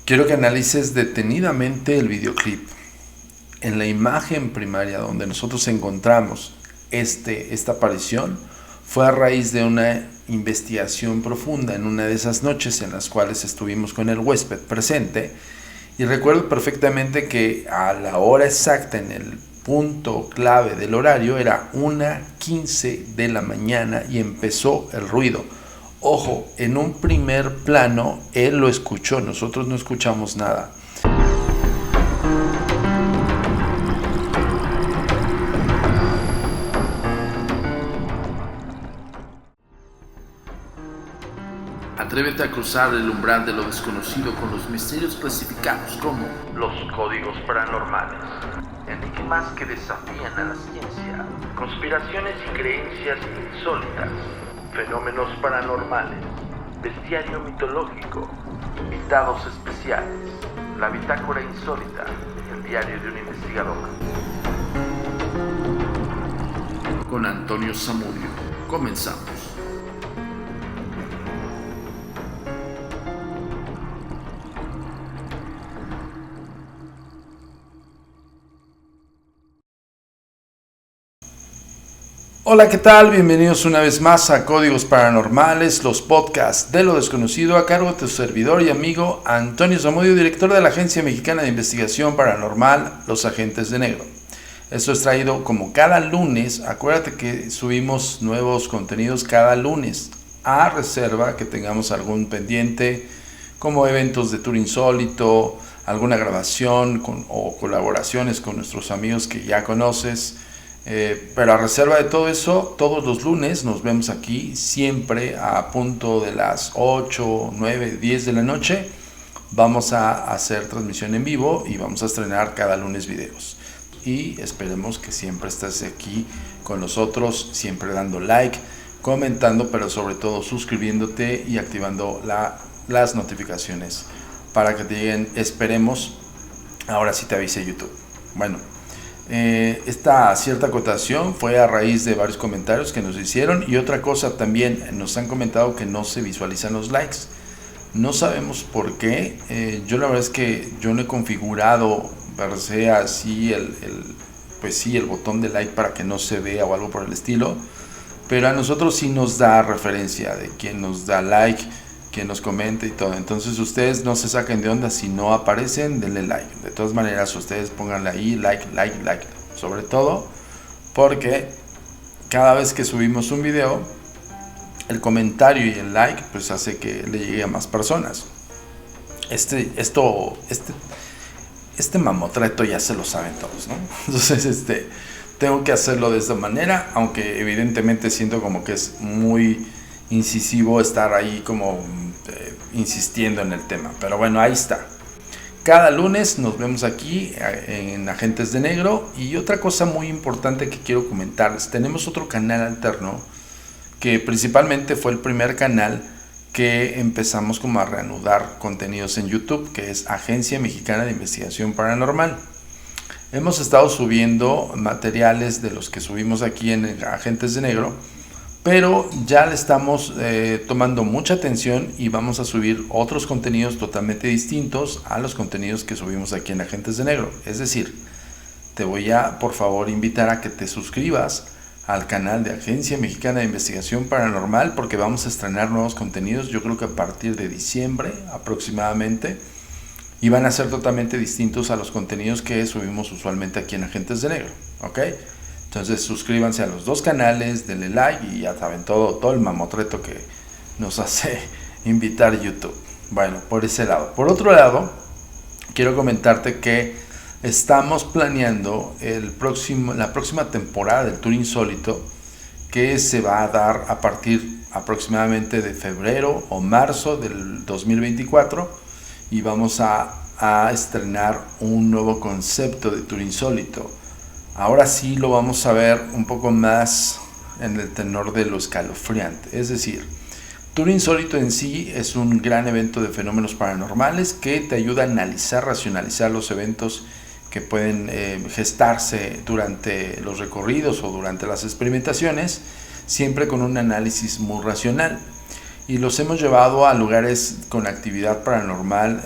Quiero que analices detenidamente el videoclip. En la imagen primaria donde nosotros encontramos esta aparición fue a raíz de una investigación profunda en una de esas noches en las cuales estuvimos con el huésped presente, y recuerdo perfectamente que a la hora exacta, en el punto clave del horario, era 1:15 de la mañana y empezó el ruido. Ojo, en un primer plano él lo escuchó, nosotros no escuchamos nada. Atrévete a cruzar el umbral de lo desconocido con los misterios clasificados como los códigos paranormales, enigmas que desafían a la ciencia, conspiraciones y creencias insólitas, fenómenos paranormales, bestiario mitológico, invitados especiales, la bitácora insólita, el diario de un investigador. Con Antonio Zamudio, comenzamos. Hola, ¿qué tal? Bienvenidos una vez más a Códigos Paranormales, los podcasts de lo desconocido, a cargo de tu servidor y amigo Antonio Zamudio, director de la Agencia Mexicana de Investigación Paranormal, Los Agentes de Negro. Esto es traído como cada lunes. Acuérdate que subimos nuevos contenidos cada lunes, a reserva que tengamos algún pendiente, como eventos de tour insólito, alguna grabación o colaboraciones con nuestros amigos que ya conoces. Pero a reserva de todo eso, todos los lunes nos vemos aquí, siempre a punto de las 8, 9, 10 de la noche. Vamos a hacer transmisión en vivo y vamos a estrenar cada lunes videos. Y esperemos que siempre estés aquí con nosotros, siempre dando like, comentando, pero sobre todo suscribiéndote y activando las notificaciones para que te lleguen. Esperemos, ahora sí te avise YouTube. Bueno. Esta cierta acotación fue a raíz de varios comentarios que nos hicieron, y otra cosa también, nos han comentado que no se visualizan los likes. No sabemos por qué. Yo la verdad es que yo no he configurado per se así el botón de like para que no se vea o algo por el estilo, pero a nosotros sí nos da referencia de quién nos da like, quien nos comente y todo. Entonces ustedes no se saquen de onda si no aparecen, denle like. De todas maneras, ustedes pónganle ahí like, sobre todo porque cada vez que subimos un video, el comentario y el like pues hace que le llegue a más personas. Este mamotreto ya se lo saben todos, ¿no? Entonces tengo que hacerlo de esta manera, aunque evidentemente siento como que es muy incisivo estar ahí como insistiendo en el tema, pero bueno, ahí está. Cada lunes nos vemos aquí en Agentes de Negro. Y otra cosa muy importante que quiero comentarles, tenemos otro canal alterno que principalmente fue el primer canal que empezamos como a reanudar contenidos en YouTube, que es Agencia Mexicana de Investigación Paranormal. Hemos estado subiendo materiales de los que subimos aquí en Agentes de Negro, pero ya le estamos tomando mucha atención y vamos a subir otros contenidos totalmente distintos a los contenidos que subimos aquí en Agentes de Negro. Es decir, te voy a por favor invitar a que te suscribas al canal de Agencia Mexicana de Investigación Paranormal, porque vamos a estrenar nuevos contenidos, yo creo que a partir de diciembre aproximadamente, y van a ser totalmente distintos a los contenidos que subimos usualmente aquí en Agentes de Negro, ¿ok? Entonces suscríbanse a los dos canales, denle like y ya saben todo el mamotreto que nos hace invitar YouTube. Bueno, por ese lado. Por otro lado, quiero comentarte que estamos planeando la próxima temporada del Tour Insólito, que se va a dar a partir aproximadamente de febrero o marzo del 2024, y vamos a estrenar un nuevo concepto de Tour Insólito. Ahora sí lo vamos a ver un poco más en el tenor de lo escalofriante. Es decir, Tour Insólito en sí es un gran evento de fenómenos paranormales que te ayuda a analizar, racionalizar los eventos que pueden gestarse durante los recorridos o durante las experimentaciones, siempre con un análisis muy racional. Y los hemos llevado a lugares con actividad paranormal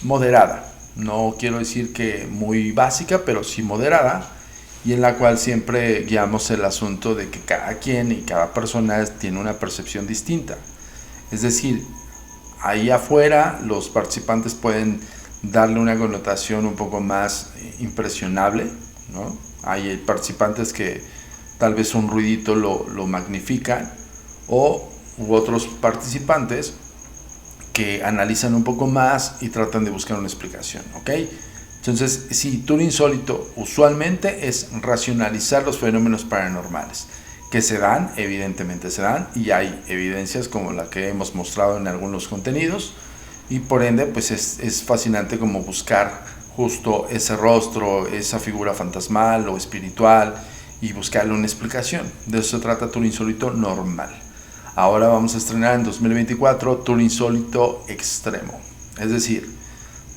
moderada. No quiero decir que muy básica, pero sí moderada, y en la cual siempre guiamos el asunto de que cada quien y cada persona tiene una percepción distinta. Es decir, ahí afuera los participantes pueden darle una connotación un poco más impresionable, ¿no? Hay participantes que tal vez un ruidito lo magnifican, u otros participantes que analizan un poco más y tratan de buscar una explicación, ¿ok? Entonces, sí, tour insólito usualmente es racionalizar los fenómenos paranormales que se dan, evidentemente se dan, y hay evidencias como la que hemos mostrado en algunos contenidos, y por ende pues es fascinante como buscar justo ese rostro, esa figura fantasmal o espiritual, y buscarle una explicación. De eso se trata Tour Insólito normal. Ahora vamos a estrenar en 2024 Tour Insólito Extremo, es decir,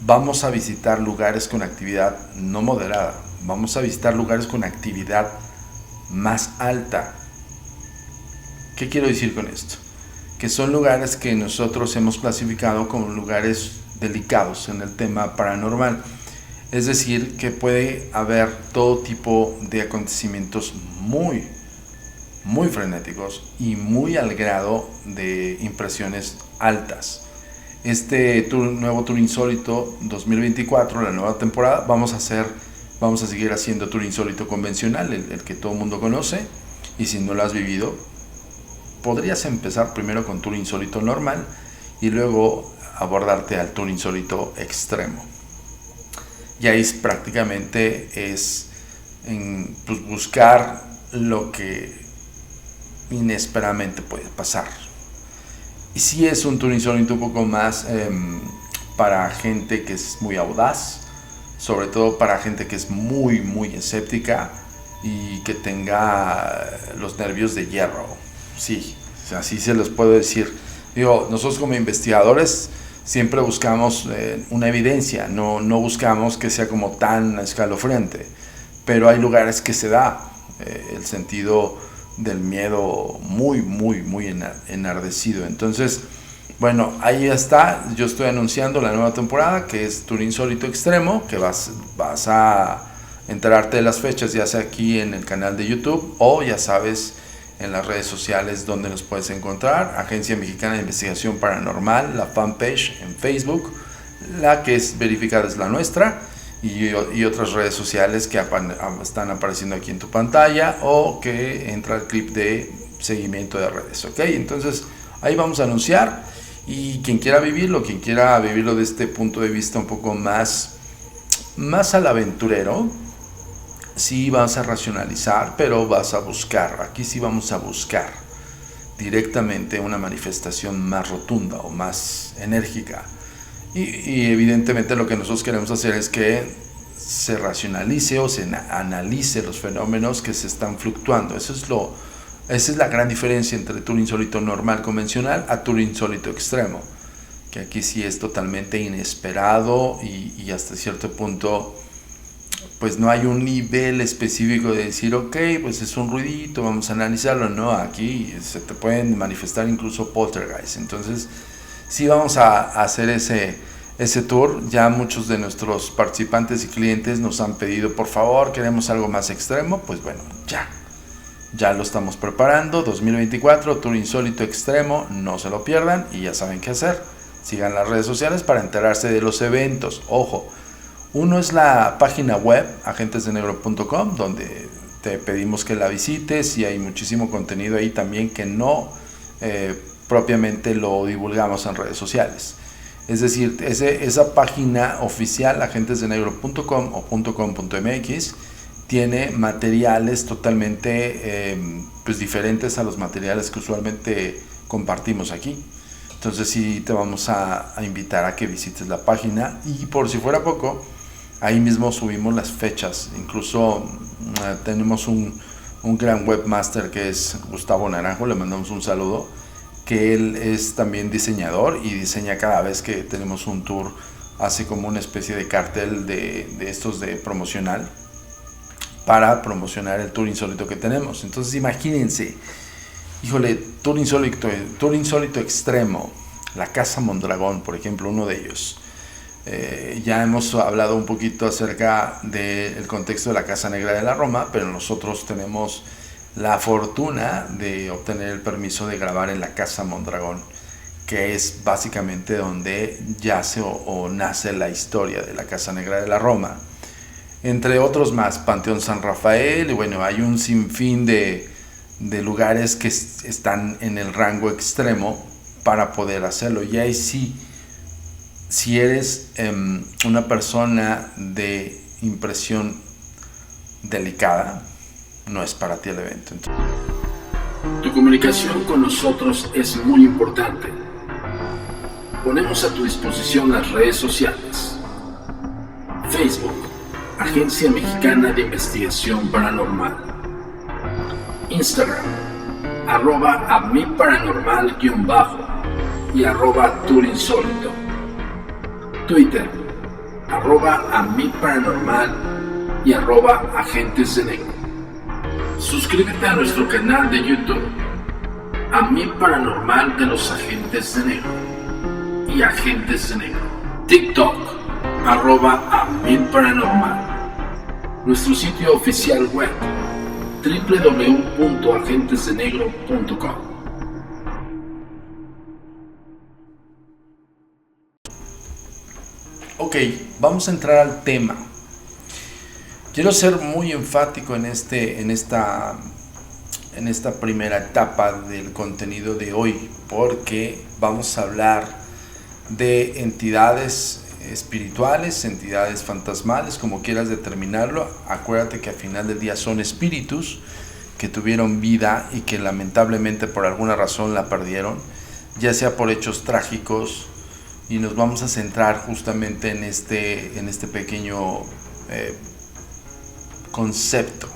vamos a visitar lugares con actividad no moderada, vamos a visitar lugares con actividad más alta. ¿Qué quiero decir con esto? Que son lugares que nosotros hemos clasificado como lugares delicados en el tema paranormal. Es decir, que puede haber todo tipo de acontecimientos muy frenéticos y muy al grado de impresiones altas. Este nuevo Tour Insólito 2024, la nueva temporada, vamos a seguir haciendo Tour Insólito convencional, el que todo el mundo conoce, y si no lo has vivido, podrías empezar primero con Tour Insólito normal y luego abordarte al Tour Insólito Extremo. Y ahí prácticamente es pues, buscar lo que inesperadamente puede pasar. Y si es un Tour Insólito un poco más para gente que es muy audaz, sobre todo para gente que es muy escéptica y que tenga los nervios de hierro. Sí, así se los puedo decir. Digo, nosotros como investigadores siempre buscamos una evidencia, no buscamos que sea como tan escalofriante, pero hay lugares que se da el sentido del miedo muy enardecido. Entonces, bueno, ahí está. Yo estoy anunciando la nueva temporada, que es Tour Insólito Extremo, que vas a enterarte de las fechas, ya sea aquí en el canal de YouTube o ya sabes en las redes sociales donde nos puedes encontrar. Agencia Mexicana de Investigación Paranormal, la fanpage en Facebook, la que es verificada es la nuestra, y otras redes sociales que están apareciendo aquí en tu pantalla, o que entra el clip de seguimiento de redes, ¿ok? Entonces ahí vamos a anunciar, y quien quiera vivirlo de este punto de vista un poco más al aventurero, sí vas a racionalizar, pero vas a buscar, aquí sí vamos a buscar directamente una manifestación más rotunda o más enérgica. Y evidentemente lo que nosotros queremos hacer es que se racionalice o se analice los fenómenos que se están fluctuando. Esa es la gran diferencia entre Tour Insólito normal convencional a Tour Insólito Extremo, que aquí sí es totalmente inesperado y hasta cierto punto pues no hay un nivel específico de decir, ok, pues es un ruidito, vamos a analizarlo. No, aquí se te pueden manifestar incluso poltergeist. Entonces sí vamos a hacer ese tour. Ya muchos de nuestros participantes y clientes nos han pedido, por favor, queremos algo más extremo. Pues bueno, ya lo estamos preparando. 2024, Tour Insólito Extremo, no se lo pierdan, y ya saben qué hacer. Sigan las redes sociales para enterarse de los eventos. Ojo, uno es la página web agentesdenegro.com, donde te pedimos que la visites, y hay muchísimo contenido ahí también que no propiamente lo divulgamos en redes sociales. Es decir, esa página oficial, agentesdenegro.com o .com.mx, tiene materiales totalmente pues diferentes a los materiales que usualmente compartimos aquí. Entonces sí te vamos a invitar a que visites la página, y por si fuera poco, ahí mismo subimos las fechas. Incluso tenemos un gran webmaster que es Gustavo Naranjo, le mandamos un saludo, que él es también diseñador y diseña cada vez que tenemos un tour, hace como una especie de cartel de estos de promocional para promocionar el Tour Insólito que tenemos. Entonces imagínense, híjole, Tour Insólito Extremo, la Casa Mondragón, por ejemplo, uno de ellos. Ya hemos hablado un poquito acerca del contexto de la Casa Negra de la Roma, pero nosotros tenemos la fortuna de obtener el permiso de grabar en la Casa Mondragón, que es básicamente donde yace o nace la historia de la Casa Negra de la Roma. Entre otros más, Panteón San Rafael, y bueno, hay un sinfín de lugares que están en el rango extremo para poder hacerlo. Y ahí sí, si eres una persona de impresión delicada, no es para ti el evento. Tu comunicación con nosotros es muy importante. Ponemos a tu disposición las redes sociales. Facebook, Agencia Mexicana de Investigación Paranormal. Instagram, @amiparanormal_ y @turinsólito. Twitter, @amiparanormal y @agentes de negro. Suscríbete a nuestro canal de YouTube, A Mi Paranormal de los Agentes de Negro y Agentes de Negro. TikTok, @amiparanormal. Nuestro sitio oficial web, www.agentesdenegro.com. Ok, vamos a entrar al tema. Quiero ser muy enfático en esta primera etapa del contenido de hoy, porque vamos a hablar de entidades espirituales, entidades fantasmales, como quieras determinarlo. Acuérdate que al final del día son espíritus que tuvieron vida y que lamentablemente por alguna razón la perdieron, ya sea por hechos trágicos, y nos vamos a centrar justamente en este pequeño concepto.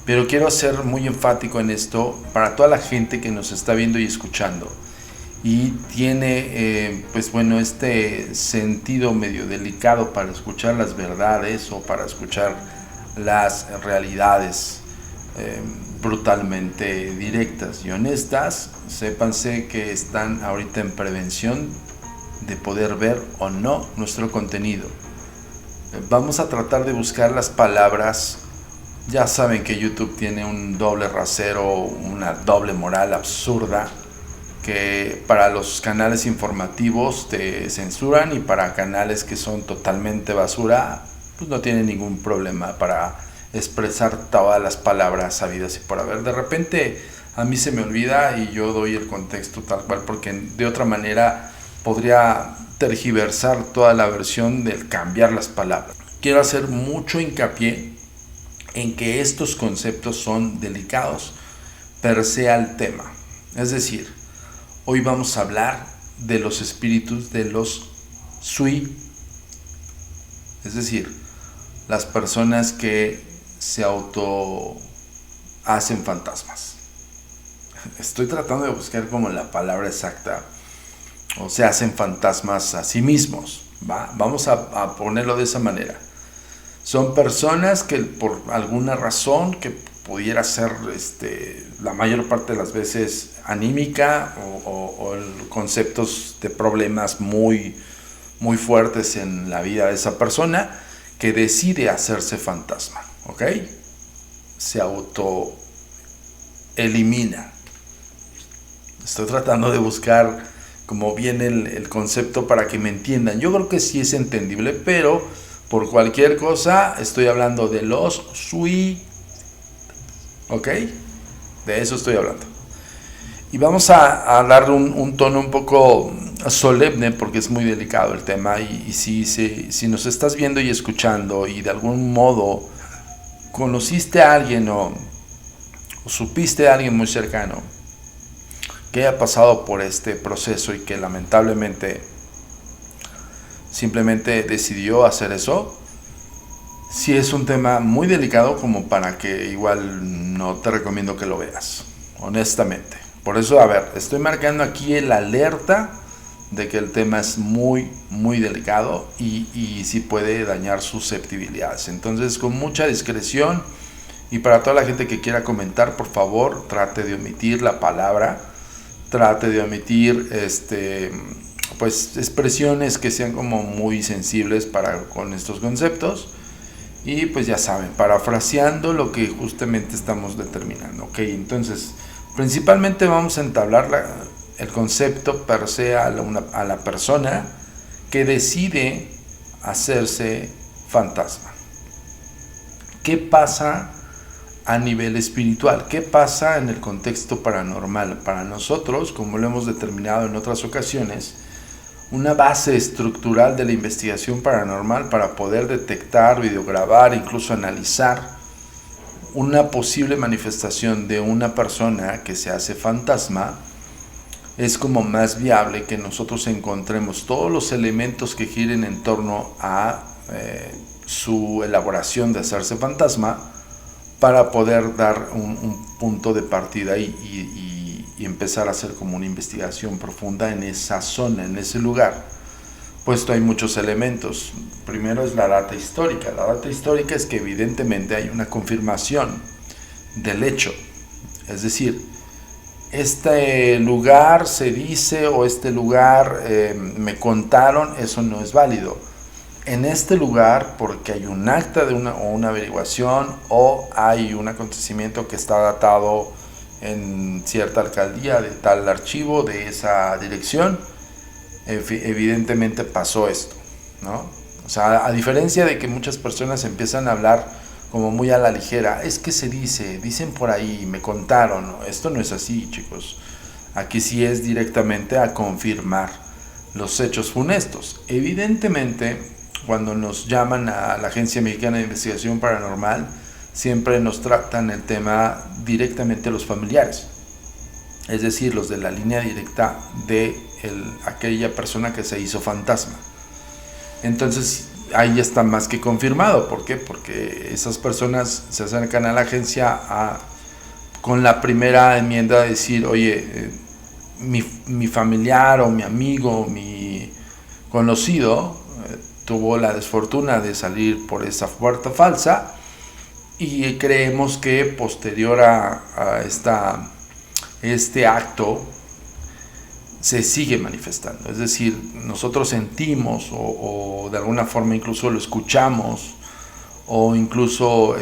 Pero quiero ser muy enfático en esto para toda la gente que nos está viendo y escuchando y tiene este sentido medio delicado para escuchar las verdades o para escuchar las realidades brutalmente directas y honestas. Sépanse que están ahorita en prevención de poder ver o no nuestro contenido. Vamos a tratar de buscar las palabras. Ya saben que YouTube tiene un doble rasero, una doble moral absurda, que para los canales informativos te censuran y para canales que son totalmente basura, pues no tienen ningún problema para expresar todas las palabras habidas y por haber. De repente a mí se me olvida y yo doy el contexto tal cual, porque de otra manera podría tergiversar toda la versión del cambiar las palabras. Quiero hacer mucho hincapié en que estos conceptos son delicados per se al tema. Es decir, hoy vamos a hablar de los espíritus de los sui, es decir, las personas que se auto hacen fantasmas. Estoy tratando de buscar como la palabra exacta. O se hacen fantasmas a sí mismos, ¿va? Vamos a ponerlo de esa manera. Son personas que por alguna razón que pudiera ser la mayor parte de las veces anímica o conceptos de problemas muy, muy fuertes en la vida de esa persona, que decide hacerse fantasma, ¿ok? Se auto elimina. Estoy tratando de buscar como viene el concepto para que me entiendan. Yo creo que sí es entendible, pero por cualquier cosa estoy hablando de los sui, ¿ok? De eso estoy hablando. Y vamos a darle un tono un poco solemne porque es muy delicado el tema, y si nos estás viendo y escuchando y de algún modo conociste a alguien o supiste a alguien muy cercano que haya pasado por este proceso y que lamentablemente simplemente decidió hacer eso, sí es un tema muy delicado como para que igual no te recomiendo que lo veas, honestamente. Por eso, a ver, estoy marcando aquí el alerta de que el tema es muy, muy delicado y sí puede dañar susceptibilidades. Entonces, con mucha discreción, y para toda la gente que quiera comentar, por favor, trate de omitir la palabra, trate de omitir pues expresiones que sean como muy sensibles con estos conceptos. Y pues ya saben, parafraseando lo que justamente estamos determinando. Ok, entonces principalmente vamos a entablar el concepto per se a la persona que decide hacerse fantasma. ¿Qué pasa a nivel espiritual? ¿Qué pasa en el contexto paranormal? Para nosotros, como lo hemos determinado en otras ocasiones, una base estructural de la investigación paranormal para poder detectar, videograbar, incluso analizar una posible manifestación de una persona que se hace fantasma, es como más viable que nosotros encontremos todos los elementos que giren en torno a su elaboración de hacerse fantasma, para poder dar un punto de partida y empezar a hacer como una investigación profunda en esa zona, en ese lugar. Puesto hay muchos elementos. Primero es la data histórica. La data histórica es que evidentemente hay una confirmación del hecho. Es decir, este lugar se dice o este lugar me contaron, eso no es válido. En este lugar, porque hay un acta de una averiguación o hay un acontecimiento que está datado en cierta alcaldía de tal archivo de esa dirección, evidentemente pasó esto, ¿no? O sea, a diferencia de que muchas personas empiezan a hablar como muy a la ligera, es que dicen por ahí, me contaron, ¿no? Esto no es así, chicos. Aquí sí es directamente a confirmar los hechos funestos. Evidentemente, cuando nos llaman a la Agencia Mexicana de Investigación Paranormal, siempre nos tratan el tema directamente los familiares, es decir, los de la línea directa de aquella persona que se hizo fantasma. Entonces ahí está más que confirmado. ¿Por qué? Porque esas personas se acercan a la agencia con la primera enmienda a decir, oye, mi familiar o mi amigo, mi conocido tuvo la desfortuna de salir por esa puerta falsa, y creemos que posterior a este acto se sigue manifestando. Es decir, nosotros sentimos o de alguna forma incluso lo escuchamos, o incluso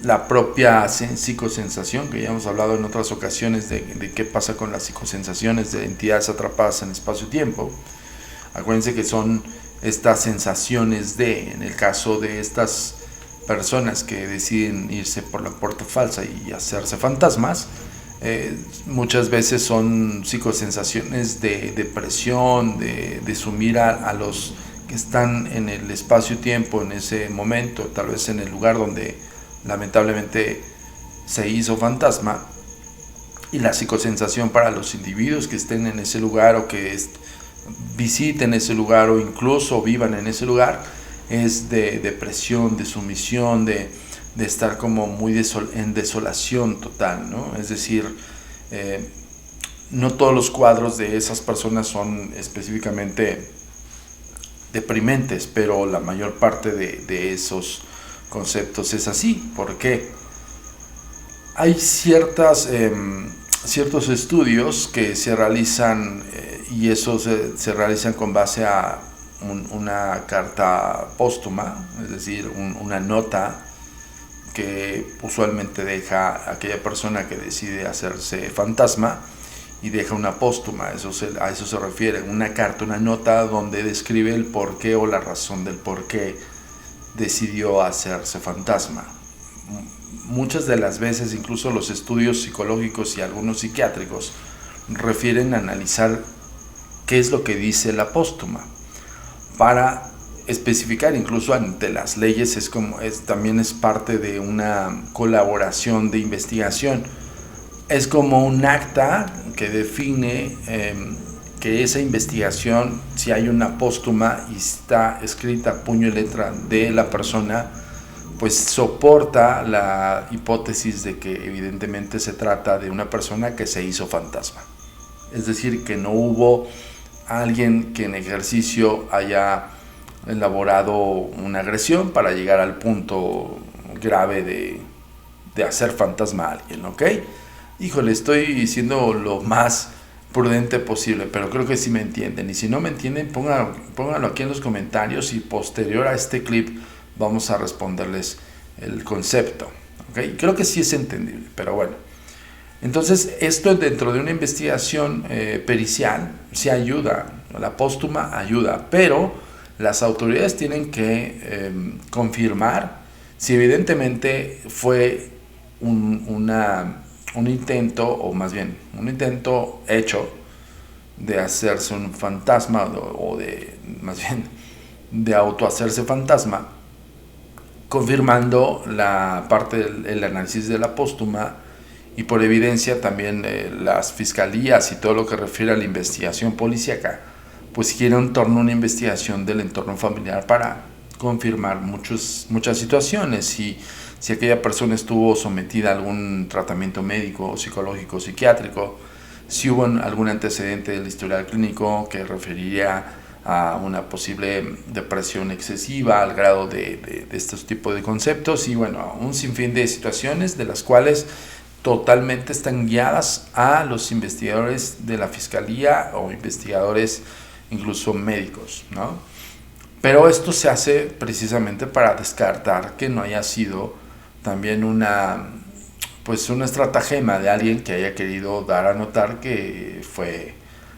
la propia psicosensación, que ya hemos hablado en otras ocasiones de qué pasa con las psicosensaciones de entidades atrapadas en espacio-tiempo. Acuérdense que son estas sensaciones en el caso de estas personas que deciden irse por la puerta falsa y hacerse fantasmas, muchas veces son psicosensaciones de depresión, de sumir a los que están en el espacio-tiempo en ese momento, tal vez en el lugar donde lamentablemente se hizo fantasma. Y la psicosensación para los individuos que estén en ese lugar o que visiten ese lugar o incluso vivan en ese lugar es de depresión, de sumisión, de estar como muy en desolación total, ¿no? Es decir, no todos los cuadros de esas personas son específicamente deprimentes, pero la mayor parte de esos conceptos es así. ¿Por qué? Hay ciertos estudios que se realizan y eso se realizan con base a una carta póstuma, es decir, una nota que usualmente deja aquella persona que decide hacerse fantasma y deja una póstuma. A eso se refiere, una carta, una nota donde describe el porqué o la razón del por qué decidió hacerse fantasma. Muchas de las veces, incluso los estudios psicológicos y algunos psiquiátricos refieren a analizar qué es lo que dice la póstuma para especificar, incluso ante las leyes, también es parte de una colaboración de investigación. Es como un acta que define que esa investigación, si hay una póstuma y está escrita puño y letra de la persona, pues soporta la hipótesis de que evidentemente se trata de una persona que se hizo fantasma. Es decir, que no hubo alguien que en ejercicio haya elaborado una agresión para llegar al punto grave de hacer fantasma a alguien, ¿ok? Híjole, estoy siendo lo más prudente posible, pero creo que sí me entienden. Y si no me entienden, pónganlo aquí en los comentarios y posterior a este clip vamos a responderles el concepto. ¿Okay? Creo que sí es entendible, pero bueno. Entonces, esto dentro de una investigación pericial sí ayuda, la póstuma ayuda, pero las autoridades tienen que confirmar si evidentemente fue un intento, o más bien un intento hecho de hacerse un fantasma o de, más bien, de autohacerse fantasma, confirmando la parte del análisis de la póstuma y por evidencia también las fiscalías y todo lo que refiere a la investigación policíaca, pues quiere en torno a una investigación del entorno familiar para confirmar muchas situaciones, si aquella persona estuvo sometida a algún tratamiento médico, psicológico, psiquiátrico, si hubo algún antecedente del historial clínico que referiría a una posible depresión excesiva al grado de estos tipos de conceptos y bueno, un sinfín de situaciones de las cuales totalmente están guiadas a los investigadores de la fiscalía o investigadores incluso médicos, ¿no? Pero esto se hace precisamente para descartar que no haya sido también una estratagema de alguien que haya querido dar a notar que fue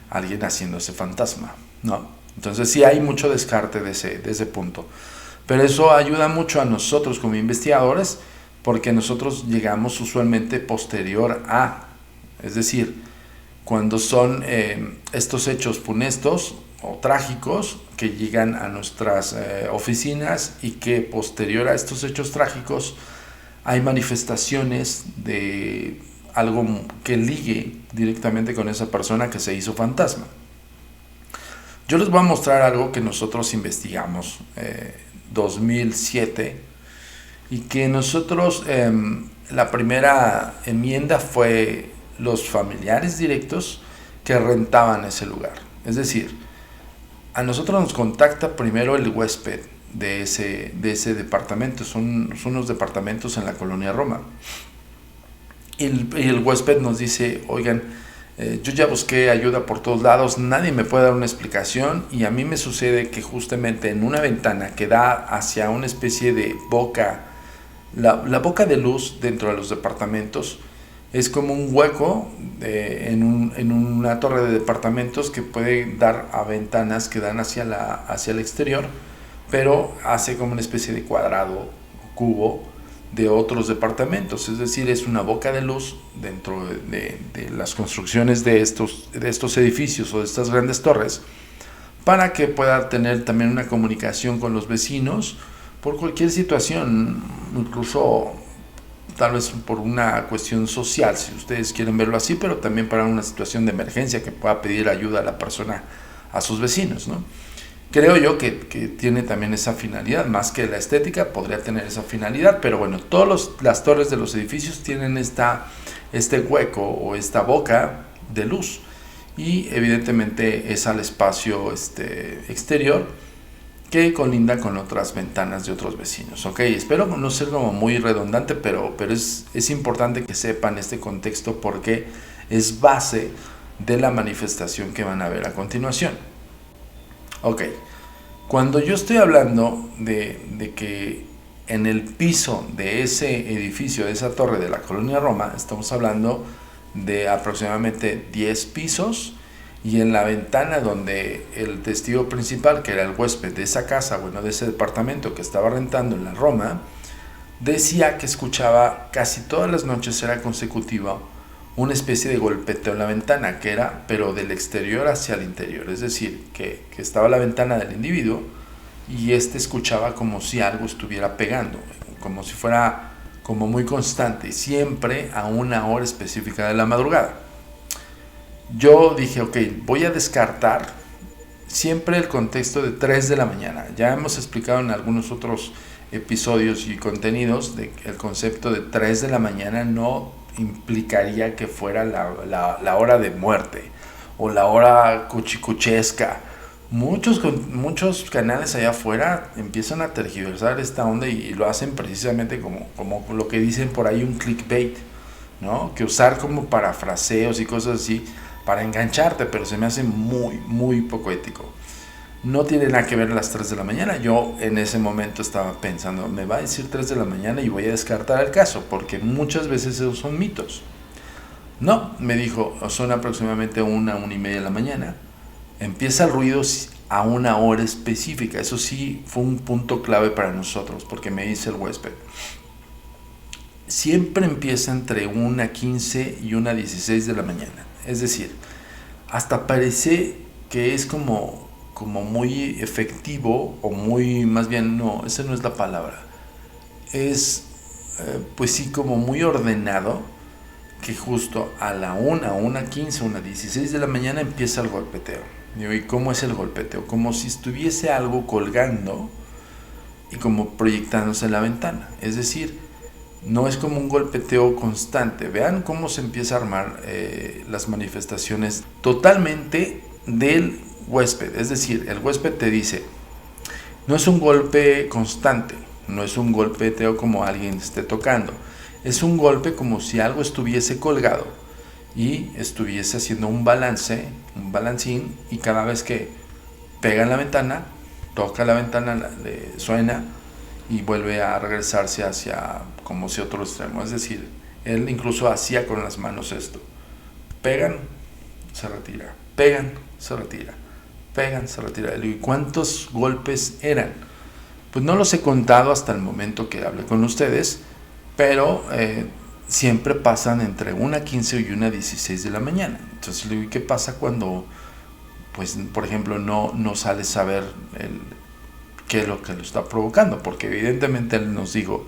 alguien haciéndose fantasma, ¿no? Entonces sí hay mucho descarte de ese punto. Pero eso ayuda mucho a nosotros como investigadores porque nosotros llegamos usualmente posterior a, es decir, cuando son estos hechos funestos o trágicos que llegan a nuestras oficinas y que posterior a estos hechos trágicos hay manifestaciones de algo que ligue directamente con esa persona que se hizo fantasma. Yo les voy a mostrar algo que nosotros investigamos 2007 y que nosotros la primera enmienda fue los familiares directos que rentaban ese lugar. Es decir, a nosotros nos contacta primero el huésped de ese departamento, son unos departamentos en la colonia Roma. Y el huésped nos dice, oigan, yo ya busqué ayuda por todos lados, nadie me puede dar una explicación y a mí me sucede que justamente en una ventana que da hacia una especie de boca, la boca de luz dentro de los departamentos es como un hueco en una torre de departamentos que puede dar a ventanas que dan hacia el exterior, pero hace como una especie de cuadrado, cubo de otros departamentos, es decir, es una boca de luz dentro de las construcciones de estos edificios o de estas grandes torres, para que pueda tener también una comunicación con los vecinos por cualquier situación, incluso tal vez por una cuestión social, si ustedes quieren verlo así, pero también para una situación de emergencia que pueda pedir ayuda a la persona, a sus vecinos, ¿no? Creo yo que tiene también esa finalidad, más que la estética, podría tener esa finalidad, pero bueno, todas las torres de los edificios tienen este hueco o esta boca de luz y evidentemente es al espacio exterior que colinda con otras ventanas de otros vecinos. Ok, espero no ser como muy redundante, pero es importante que sepan este contexto porque es base de la manifestación que van a ver a continuación. Ok, cuando yo estoy hablando de que en el piso de ese edificio, de esa torre de la colonia Roma, estamos hablando de aproximadamente 10 pisos, y en la ventana donde el testigo principal, que era el huésped de esa casa, bueno, de ese departamento que estaba rentando en la Roma, decía que escuchaba casi todas las noches, era consecutiva, una especie de golpeteo en la ventana, que era, pero del exterior hacia el interior, es decir, que estaba la ventana del individuo y escuchaba como si algo estuviera pegando, como si fuera como muy constante, siempre a una hora específica de la madrugada. Yo dije, ok, voy a descartar siempre el contexto de 3 de la mañana. Ya hemos explicado en algunos otros episodios y contenidos de que el concepto de 3 de la mañana no implicaría que fuera la hora de muerte o la hora cuchicuchesca. Muchos canales allá afuera empiezan a tergiversar esta onda y lo hacen precisamente como lo que dicen por ahí, un clickbait, ¿no? Que usar como parafraseos y cosas así para engancharte, pero se me hace muy, muy poco ético. No tiene nada que ver a las 3 de la mañana. Yo en ese momento estaba pensando, me va a decir 3 de la mañana y voy a descartar el caso, porque muchas veces esos son mitos. No, me dijo, son aproximadamente 1:30 de la mañana. Empieza el ruido a una hora específica. Eso sí fue un punto clave para nosotros, porque me dice el huésped, siempre empieza entre 1:15 y 1:16 de la mañana. Es decir, hasta parece que es como muy efectivo, o muy, más bien, no, esa no es la palabra. Es, pues sí, como muy ordenado, que justo a la 1:15, 1:16 de la mañana empieza el golpeteo. ¿Y cómo es el golpeteo? Como si estuviese algo colgando y como proyectándose en la ventana. Es decir, no es como un golpeteo constante. Vean cómo se empieza a armar las manifestaciones totalmente del huésped. Es decir, el huésped te dice, no es un golpe constante, no es un golpeteo como alguien esté tocando. Es un golpe como si algo estuviese colgado y estuviese haciendo un balancín, y cada vez que pega en la ventana, toca la ventana, le suena y vuelve a regresarse hacia como si otro extremo. Es decir, él incluso hacía con las manos esto. Pegan, se retira. Pegan, se retira. Pegan, se retira. ¿Y cuántos golpes eran? Pues no los he contado hasta el momento que hablé con ustedes, pero siempre pasan entre 1:15 y 1:16 de la mañana. Entonces le digo, ¿qué pasa cuando, pues, por ejemplo, no sales a ver qué es lo que lo está provocando? Porque evidentemente él nos dijo,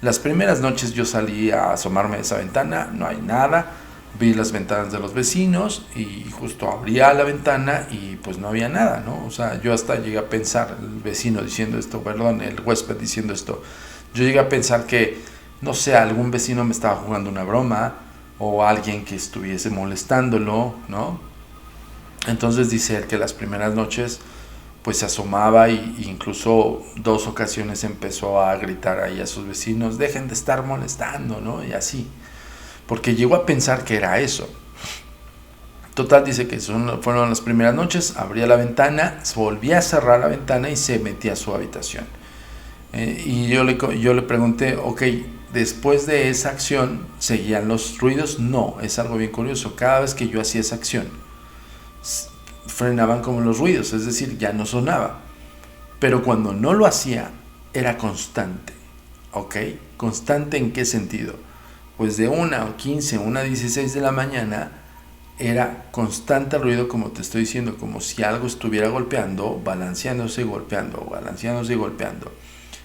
las primeras noches yo salí a asomarme a esa ventana, no hay nada, vi las ventanas de los vecinos y justo abría la ventana y pues no había nada, ¿no? O sea, yo hasta llegué a pensar, el vecino diciendo esto, perdón, el huésped diciendo esto, yo llegué a pensar que, no sé, algún vecino me estaba jugando una broma, o alguien que estuviese molestándolo, ¿no? Entonces dice él que las primeras noches pues se asomaba y incluso 2 ocasiones empezó a gritar ahí a sus vecinos, dejen de estar molestando, ¿no? Y así, porque llegó a pensar que era eso. Total, dice que fueron las primeras noches, abría la ventana, volvía a cerrar la ventana y se metía a su habitación. Y yo le pregunté, ok, después de esa acción, ¿seguían los ruidos? No, es algo bien curioso. Cada vez que yo hacía esa acción, frenaban como los ruidos, es decir, ya no sonaba. Pero cuando no lo hacía, era constante. ¿Ok? ¿Constante en qué sentido? Pues de 1:15 a 1:16 de la mañana, era constante el ruido, como te estoy diciendo, como si algo estuviera golpeando, balanceándose y golpeando, balanceándose y golpeando.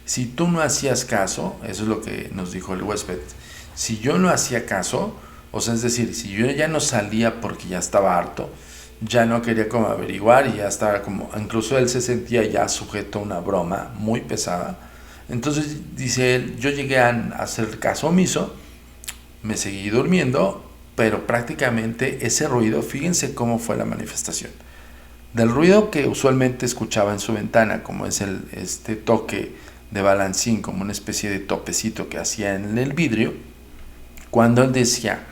Si tú no hacías caso, eso es lo que nos dijo el huésped, si yo no hacía caso, o sea, es decir, si yo ya no salía porque ya estaba harto, ya no quería como averiguar y ya estaba como, incluso él se sentía ya sujeto a una broma muy pesada, entonces dice él, yo llegué a hacer caso omiso, me seguí durmiendo, pero prácticamente ese ruido, fíjense cómo fue la manifestación, del ruido que usualmente escuchaba en su ventana, como es este toque de balancín, como una especie de topecito que hacía en el vidrio, cuando él decía,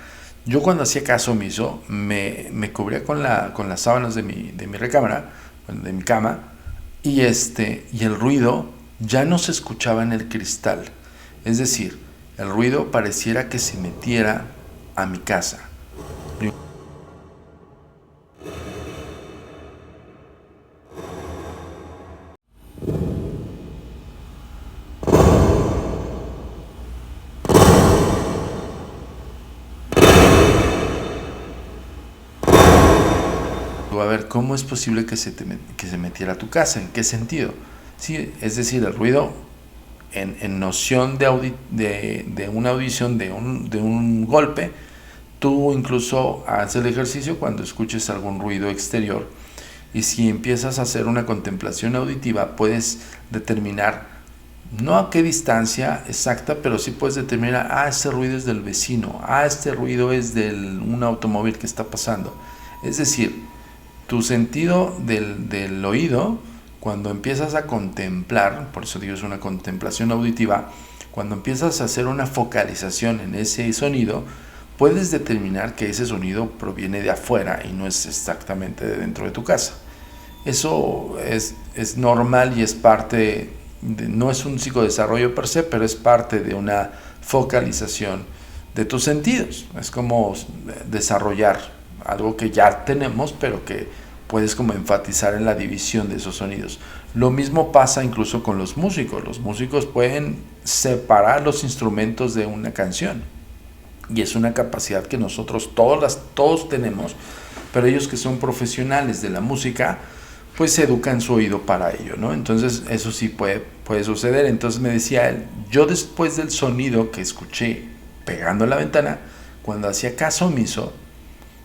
yo cuando hacía caso omiso, me cubría con las sábanas de mi recámara, de mi cama, y el ruido ya no se escuchaba en el cristal, es decir, el ruido pareciera que se metiera a mi casa. A ver, ¿cómo es posible que se metiera a tu casa? ¿En qué sentido? Sí, es decir, el ruido en noción de una audición, de un golpe, tú incluso haces el ejercicio cuando escuches algún ruido exterior, y si empiezas a hacer una contemplación auditiva, puedes determinar, no a qué distancia exacta, pero sí puedes determinar, este ruido es del vecino, este ruido es de un automóvil que está pasando. Es decir, tu sentido del oído, cuando empiezas a contemplar, por eso digo es una contemplación auditiva, cuando empiezas a hacer una focalización en ese sonido, puedes determinar que ese sonido proviene de afuera y no es exactamente de dentro de tu casa. Eso es normal y es parte, no es un psicodesarrollo per se, pero es parte de una focalización de tus sentidos. Es como desarrollar algo que ya tenemos, pero que puedes como enfatizar en la división de esos sonidos. Lo mismo pasa incluso con los músicos. Los músicos pueden separar los instrumentos de una canción. Y es una capacidad que nosotros todos tenemos, pero ellos que son profesionales de la música, pues se educan su oído para ello, ¿no? Entonces eso sí puede suceder. Entonces me decía él, yo después del sonido que escuché pegando en la ventana, cuando hacía caso omiso,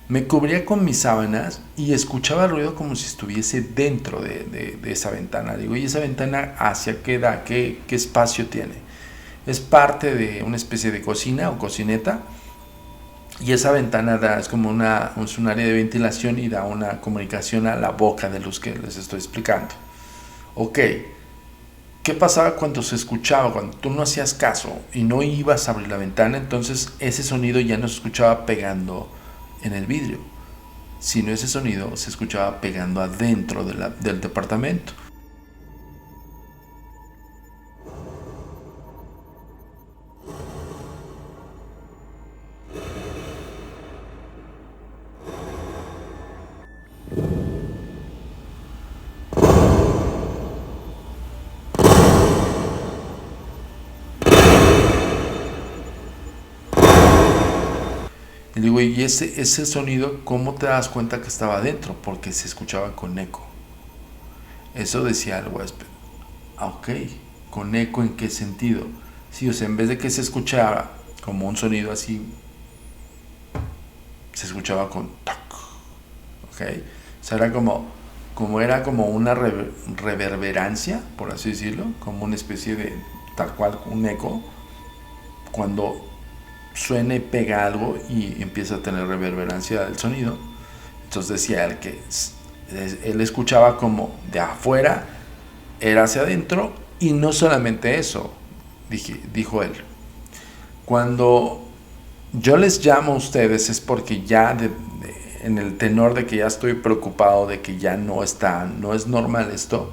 me cubría con mis sábanas y escuchaba el ruido como si estuviese dentro de esa ventana. Digo, ¿y esa ventana hacia qué da? ¿Qué espacio tiene? Es parte de una especie de cocina o cocineta, y esa ventana es como un área de ventilación y da una comunicación a la boca de luz que les estoy explicando. Ok, ¿qué pasaba cuando se escuchaba? Cuando tú no hacías caso y no ibas a abrir la ventana, entonces ese sonido ya no se escuchaba pegando en el vidrio, sino ese sonido se escuchaba pegando adentro del departamento. Y digo, ¿y ese sonido cómo te das cuenta que estaba adentro? Porque se escuchaba con eco. Eso decía el huésped. Ok, ¿con eco en qué sentido? Sí, o sea, en vez de que se escuchara como un sonido así, se escuchaba con toc. Ok, o sea, era como una reverberancia, por así decirlo, como una especie de tal cual un eco. Cuando suena y pega algo y empieza a tener reverberancia del sonido. Entonces decía él que él escuchaba como de afuera era hacia adentro, y no solamente eso, dijo él. Cuando yo les llamo a ustedes es porque ya en el tenor de que ya estoy preocupado, de que ya no es normal esto,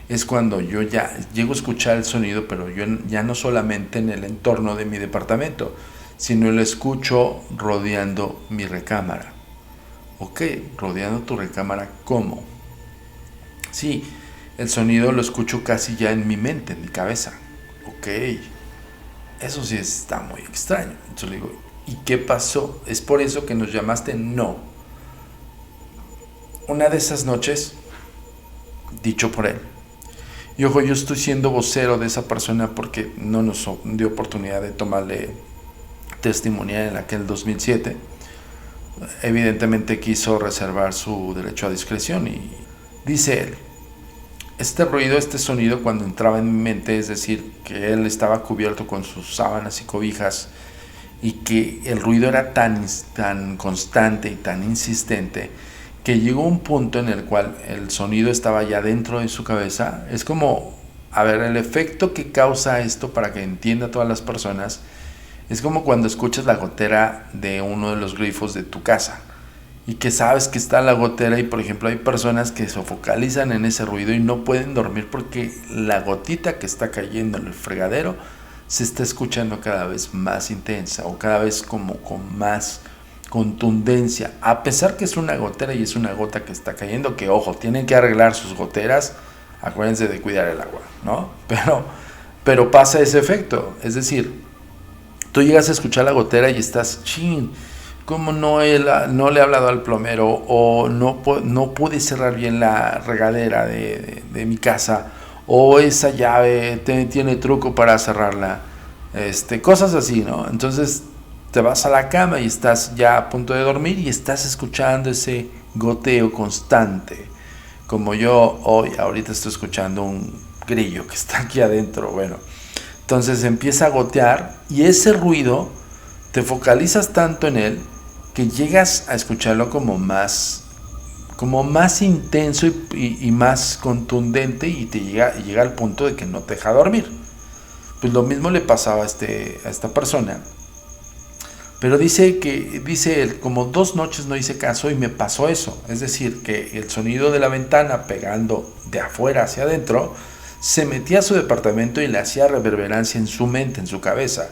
es cuando yo ya llego a escuchar el sonido, pero yo ya no solamente en el entorno de mi departamento, sino lo escucho rodeando mi recámara. Ok, rodeando tu recámara, ¿cómo? Sí, el sonido lo escucho casi ya en mi mente, en mi cabeza. Ok, eso sí está muy extraño. Entonces le digo, ¿y qué pasó? ¿Es por eso que nos llamaste? No. Una de esas noches, dicho por él, y ojo, yo estoy siendo vocero de esa persona porque no nos dio oportunidad de tomarle testimonial en aquel 2007. Evidentemente quiso reservar su derecho a discreción, y dice él, este ruido, este sonido cuando entraba en mi mente, es decir, que él estaba cubierto con sus sábanas y cobijas, y que el ruido era tan constante y tan insistente que llegó un punto en el cual el sonido estaba ya dentro de su cabeza. Es como, a ver, el efecto que causa esto, para que entienda a todas las personas, es como cuando escuchas la gotera de uno de los grifos de tu casa y que sabes que está la gotera, y por ejemplo hay personas que se focalizan en ese ruido y no pueden dormir porque la gotita que está cayendo en el fregadero se está escuchando cada vez más intensa o cada vez como con más contundencia, a pesar que es una gotera y es una gota que está cayendo, que ojo, tienen que arreglar sus goteras, acuérdense de cuidar el agua, ¿no? Pero pasa ese efecto, es decir, tú llegas a escuchar la gotera y estás, ¿cómo no le he hablado al plomero? O no pude cerrar bien la regadera de mi casa, o esa llave tiene truco para cerrarla, cosas así, ¿no? Entonces te vas a la cama y estás ya a punto de dormir y estás escuchando ese goteo constante, como yo ahorita estoy escuchando un grillo que está aquí adentro. Bueno, entonces empieza a gotear y ese ruido te focalizas tanto en él que llegas a escucharlo como más intenso y más contundente, y llega al punto de que no te deja dormir. Pues lo mismo le pasaba a esta persona, Pero dice él, como 2 noches no hice caso y me pasó eso. Es decir, que el sonido de la ventana pegando de afuera hacia adentro se metía a su departamento y le hacía reverberancia en su mente, en su cabeza.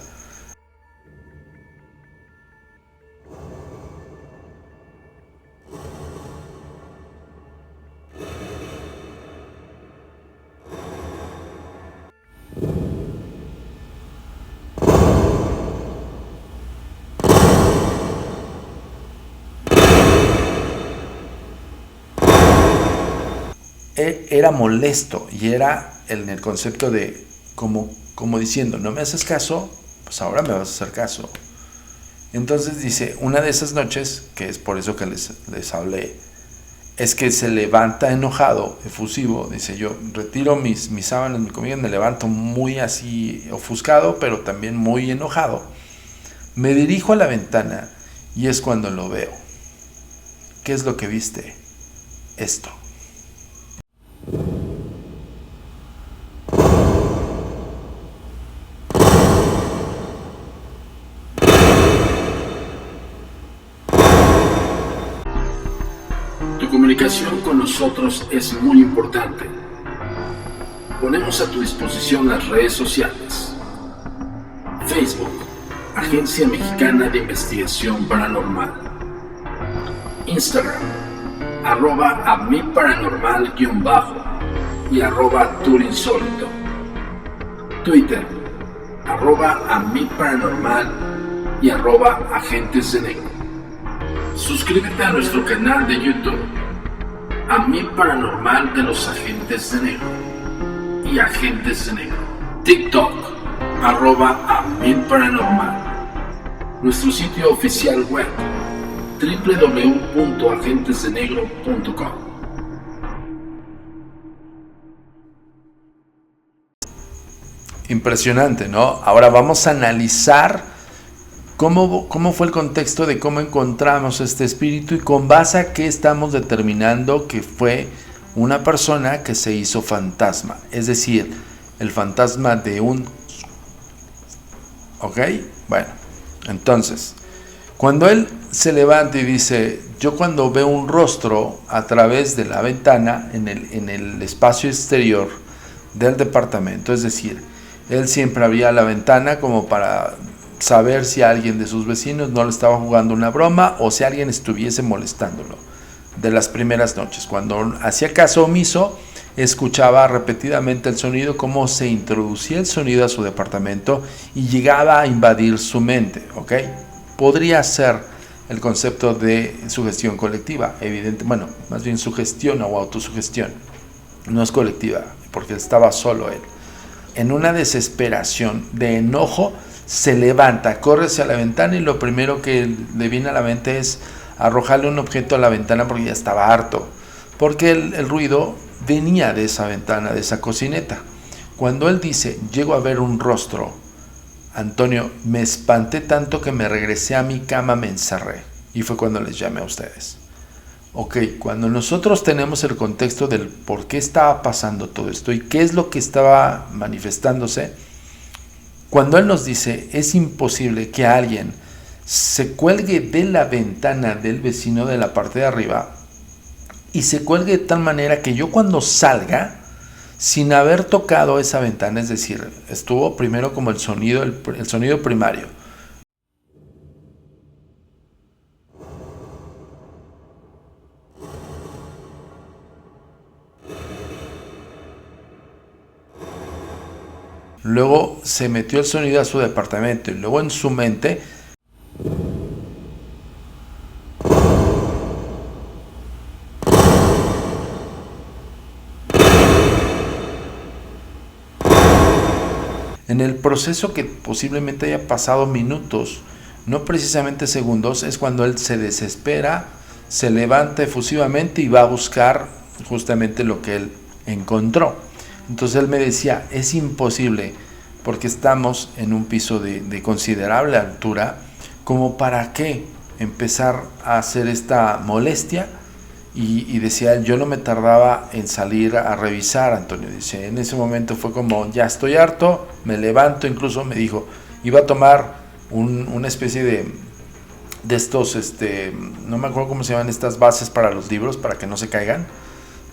Era molesto y era en el concepto de como diciendo, no me haces caso, pues ahora me vas a hacer caso. Entonces dice, una de esas noches, que es por eso que les hablé, es que se levanta enojado, efusivo, dice, yo retiro mis sábanas, mi comida, me levanto muy así ofuscado, pero también muy enojado. Me dirijo a la ventana y es cuando lo veo. ¿Qué es lo que viste? Esto. Tu comunicación con nosotros es muy importante. Ponemos a tu disposición las redes sociales. Facebook, Agencia Mexicana de Investigación Paranormal. Instagram, @amiparanormal_ y @turinsólito. Twitter, @amiparanormal y @agentes de negro. Suscríbete a nuestro canal de YouTube, A Mi Paranormal de los Agentes de Negro y Agentes de Negro. TikTok, @amiparanormal. Nuestro sitio oficial web, www.agentesdenegro.com. Impresionante, ¿no? Ahora vamos a analizar cómo fue el contexto de cómo encontramos este espíritu y con base a qué estamos determinando que fue una persona que se hizo fantasma. Es decir, el fantasma de un... ¿Ok? Bueno, entonces, cuando él se levanta y dice, yo cuando veo un rostro a través de la ventana en el espacio exterior del departamento, es decir, él siempre abría la ventana como para saber si alguien de sus vecinos no le estaba jugando una broma o si alguien estuviese molestándolo. De las primeras noches, cuando hacía caso omiso, escuchaba repetidamente el sonido, cómo se introducía el sonido a su departamento y llegaba a invadir su mente, ¿ok? Podría ser el concepto de sugestión colectiva, evidente, bueno, más bien sugestión o autosugestión, no es colectiva, porque estaba solo él. En una desesperación de enojo, se levanta, corre hacia la ventana y lo primero que le viene a la mente es arrojarle un objeto a la ventana porque ya estaba harto, porque el ruido venía de esa ventana, de esa cocineta. Cuando él dice, llego a ver un rostro, Antonio, me espanté tanto que me regresé a mi cama, me encerré, y fue cuando les llamé a ustedes. Ok, cuando nosotros tenemos el contexto del por qué estaba pasando todo esto y qué es lo que estaba manifestándose, cuando él nos dice, es imposible que alguien se cuelgue de la ventana del vecino de la parte de arriba y se cuelgue de tal manera que yo cuando salga, sin haber tocado esa ventana, es decir, estuvo primero como el sonido primario. Luego se metió el sonido a su departamento y luego en su mente en el proceso que posiblemente haya pasado minutos, no precisamente segundos, es cuando él se desespera, se levanta efusivamente y va a buscar justamente lo que él encontró. Entonces él me decía, es imposible, porque estamos en un piso de considerable altura, como para qué empezar a hacer esta molestia. Y decía él, yo no me tardaba en salir a revisar, Antonio. Dice, en ese momento fue como, ya estoy harto, me levanto, incluso me dijo, iba a tomar una especie de estos, no me acuerdo cómo se llaman estas bases para los libros, para que no se caigan,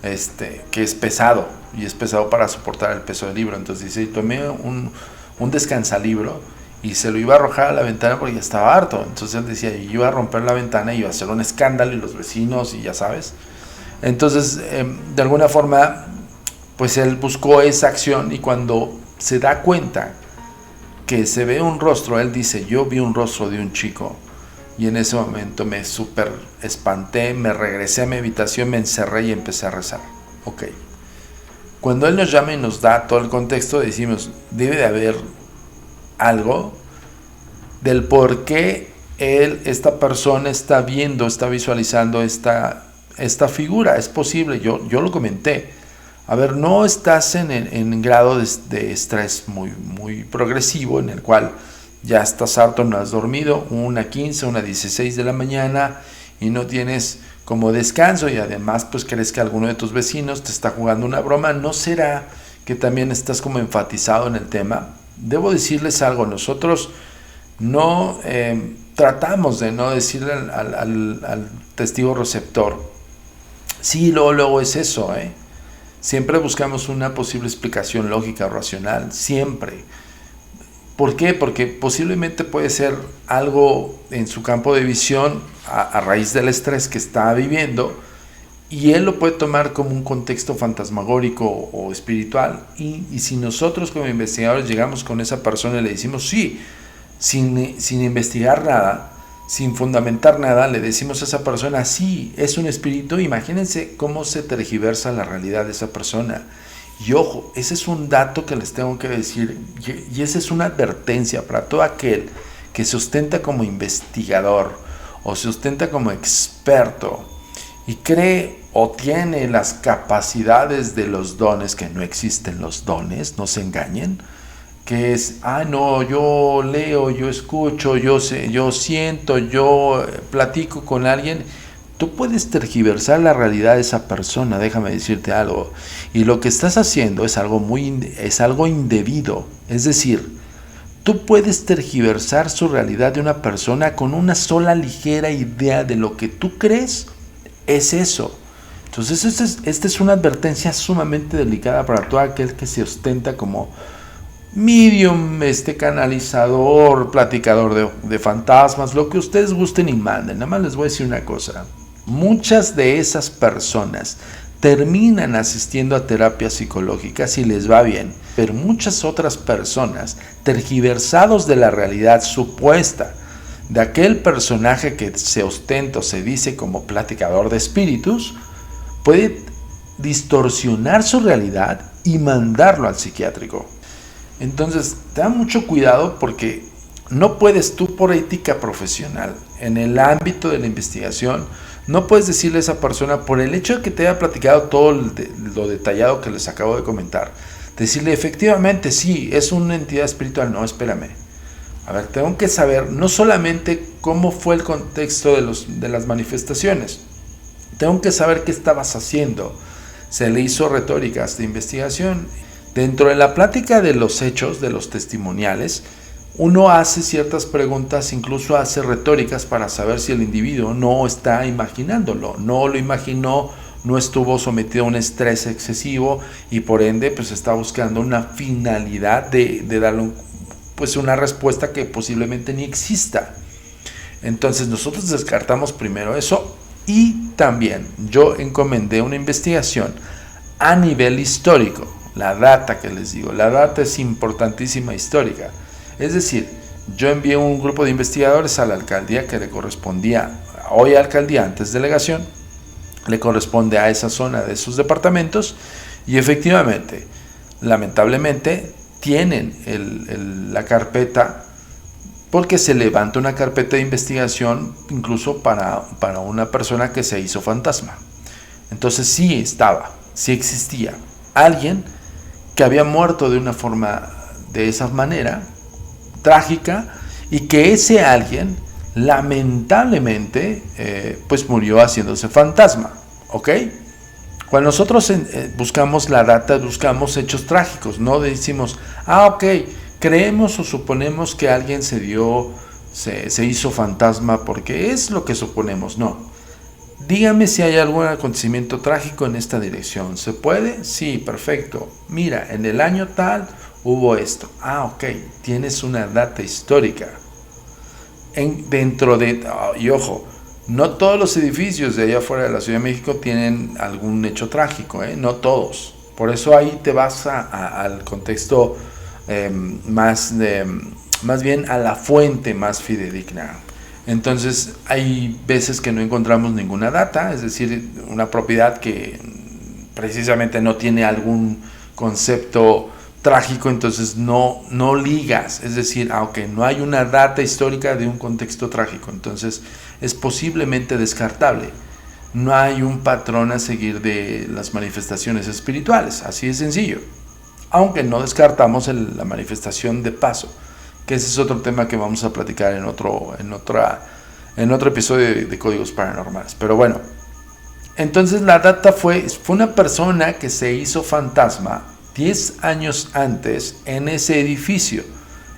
que es pesado, y es pesado para soportar el peso del libro. Entonces dice, tomé un descansalibro y se lo iba a arrojar a la ventana porque ya estaba harto. Entonces él decía, yo iba a romper la ventana y iba a hacer un escándalo, y los vecinos, y ya sabes. Entonces, de alguna forma, pues él buscó esa acción, y cuando se da cuenta que se ve un rostro, él dice, yo vi un rostro de un chico, y en ese momento me súper espanté, me regresé a mi habitación, me encerré y empecé a rezar. Ok. Cuando él nos llama y nos da todo el contexto, decimos, debe de haber algo del por qué esta persona está viendo, está visualizando esta figura. Es posible, yo lo comenté. A ver, no estás en grado de estrés muy progresivo, en el cual ya estás harto, no has dormido, 1:15, 1:16 de la mañana, y no tienes como descanso, y además pues crees que alguno de tus vecinos te está jugando una broma. ¿No será que también estás como enfatizado en el tema? Debo decirles algo, nosotros no tratamos de no decirle al testigo receptor, sí, luego es eso, Siempre buscamos una posible explicación lógica o racional, siempre. ¿Por qué? Porque posiblemente puede ser algo en su campo de visión a raíz del estrés que está viviendo, y él lo puede tomar como un contexto fantasmagórico o espiritual. Y si nosotros como investigadores llegamos con esa persona y le decimos sí, sin investigar nada, sin fundamentar nada, le decimos a esa persona, sí, es un espíritu, imagínense cómo se tergiversa la realidad de esa persona. Y ojo, ese es un dato que les tengo que decir, y esa es una advertencia para todo aquel que se ostenta como investigador o se ostenta como experto y cree o tiene las capacidades de los dones, que no existen los dones, no se engañen, que es, no, yo leo, yo escucho, yo sé, yo siento, yo platico con alguien. Tú puedes tergiversar la realidad de esa persona, déjame decirte algo. Y lo que estás haciendo es algo indebido. Es decir, tú puedes tergiversar su realidad de una persona con una sola ligera idea de lo que tú crees es eso. Entonces, esta es una advertencia sumamente delicada para todo aquel que se ostenta como medium, canalizador, platicador de fantasmas, lo que ustedes gusten y manden. Nada más les voy a decir una cosa. Muchas de esas personas terminan asistiendo a terapias psicológicas y les va bien, pero muchas otras personas, tergiversados de la realidad supuesta de aquel personaje que se ostenta o se dice como platicador de espíritus, puede distorsionar su realidad y mandarlo al psiquiátrico. Entonces, ten mucho cuidado, porque no puedes tú, por ética profesional, en el ámbito de la investigación, no puedes decirle a esa persona, por el hecho de que te haya platicado todo lo detallado que les acabo de comentar, decirle efectivamente sí, es una entidad espiritual. No, espérame. A ver, tengo que saber no solamente cómo fue el contexto de las manifestaciones, tengo que saber qué estabas haciendo. Se le hizo retóricas de investigación. Dentro de la plática de los hechos, de los testimoniales, uno hace ciertas preguntas, incluso hace retóricas para saber si el individuo no está imaginándolo, no lo imaginó, no estuvo sometido a un estrés excesivo y por ende pues está buscando una finalidad de darle una respuesta que posiblemente ni exista. Entonces nosotros descartamos primero eso, y también yo encomendé una investigación a nivel histórico. La data que les digo, la data es importantísima, histórica. Es decir, yo envié un grupo de investigadores a la alcaldía que le correspondía, hoy alcaldía, antes delegación, le corresponde a esa zona de sus departamentos, y efectivamente, lamentablemente, tienen la carpeta, porque se levanta una carpeta de investigación incluso para una persona que se hizo fantasma. Entonces sí existía alguien que había muerto de esa manera trágica, y que ese alguien lamentablemente murió haciéndose fantasma. ¿Ok? Cuando nosotros buscamos la data, buscamos hechos trágicos, no decimos, ok, creemos o suponemos que alguien se se hizo fantasma porque es lo que suponemos. No. Dígame si hay algún acontecimiento trágico en esta dirección. ¿Se puede? Sí, perfecto. Mira, en el año tal hubo esto. Ah, ok. Tienes una data histórica. Y ojo, no todos los edificios de allá afuera de la Ciudad de México tienen algún hecho trágico, no todos. Por eso ahí te vas al contexto más bien a la fuente más fidedigna. Entonces hay veces que no encontramos ninguna data, es decir, una propiedad que precisamente no tiene algún concepto trágico, entonces no ligas, es decir, aunque no hay una data histórica de un contexto trágico, entonces es posiblemente descartable. No hay un patrón a seguir de las manifestaciones espirituales, así de sencillo. Aunque no descartamos la manifestación de paso, que ese es otro tema que vamos a platicar en otro episodio de Códigos Paranormales. Pero bueno, entonces la data fue una persona que se hizo fantasma 10 años antes en ese edificio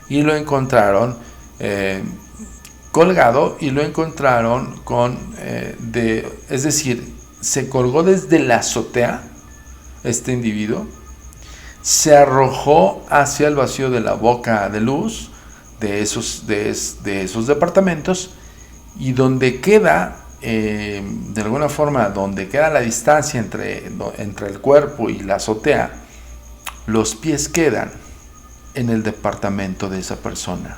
y lo encontraron colgado y lo encontraron es decir, se colgó desde la azotea este individuo, se arrojó hacia el vacío de la boca de luz de esos departamentos, y donde queda de alguna forma, donde queda la distancia entre el cuerpo y la azotea, los pies quedan en el departamento de esa persona,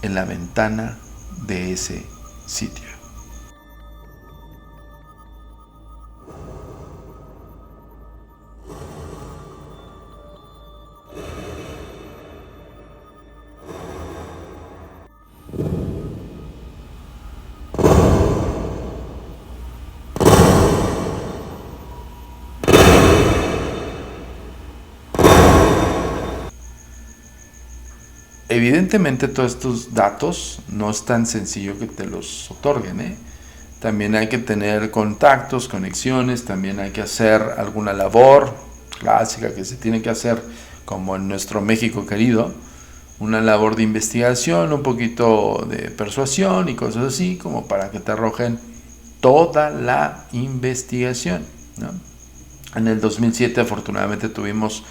en la ventana de ese sitio. Evidentemente todos estos datos no es tan sencillo que te los otorguen, También hay que tener contactos, conexiones, también hay que hacer alguna labor clásica que se tiene que hacer, como en nuestro México querido, una labor de investigación, un poquito de persuasión y cosas así, como para que te arrojen toda la investigación, ¿no? En el 2007 afortunadamente tuvimos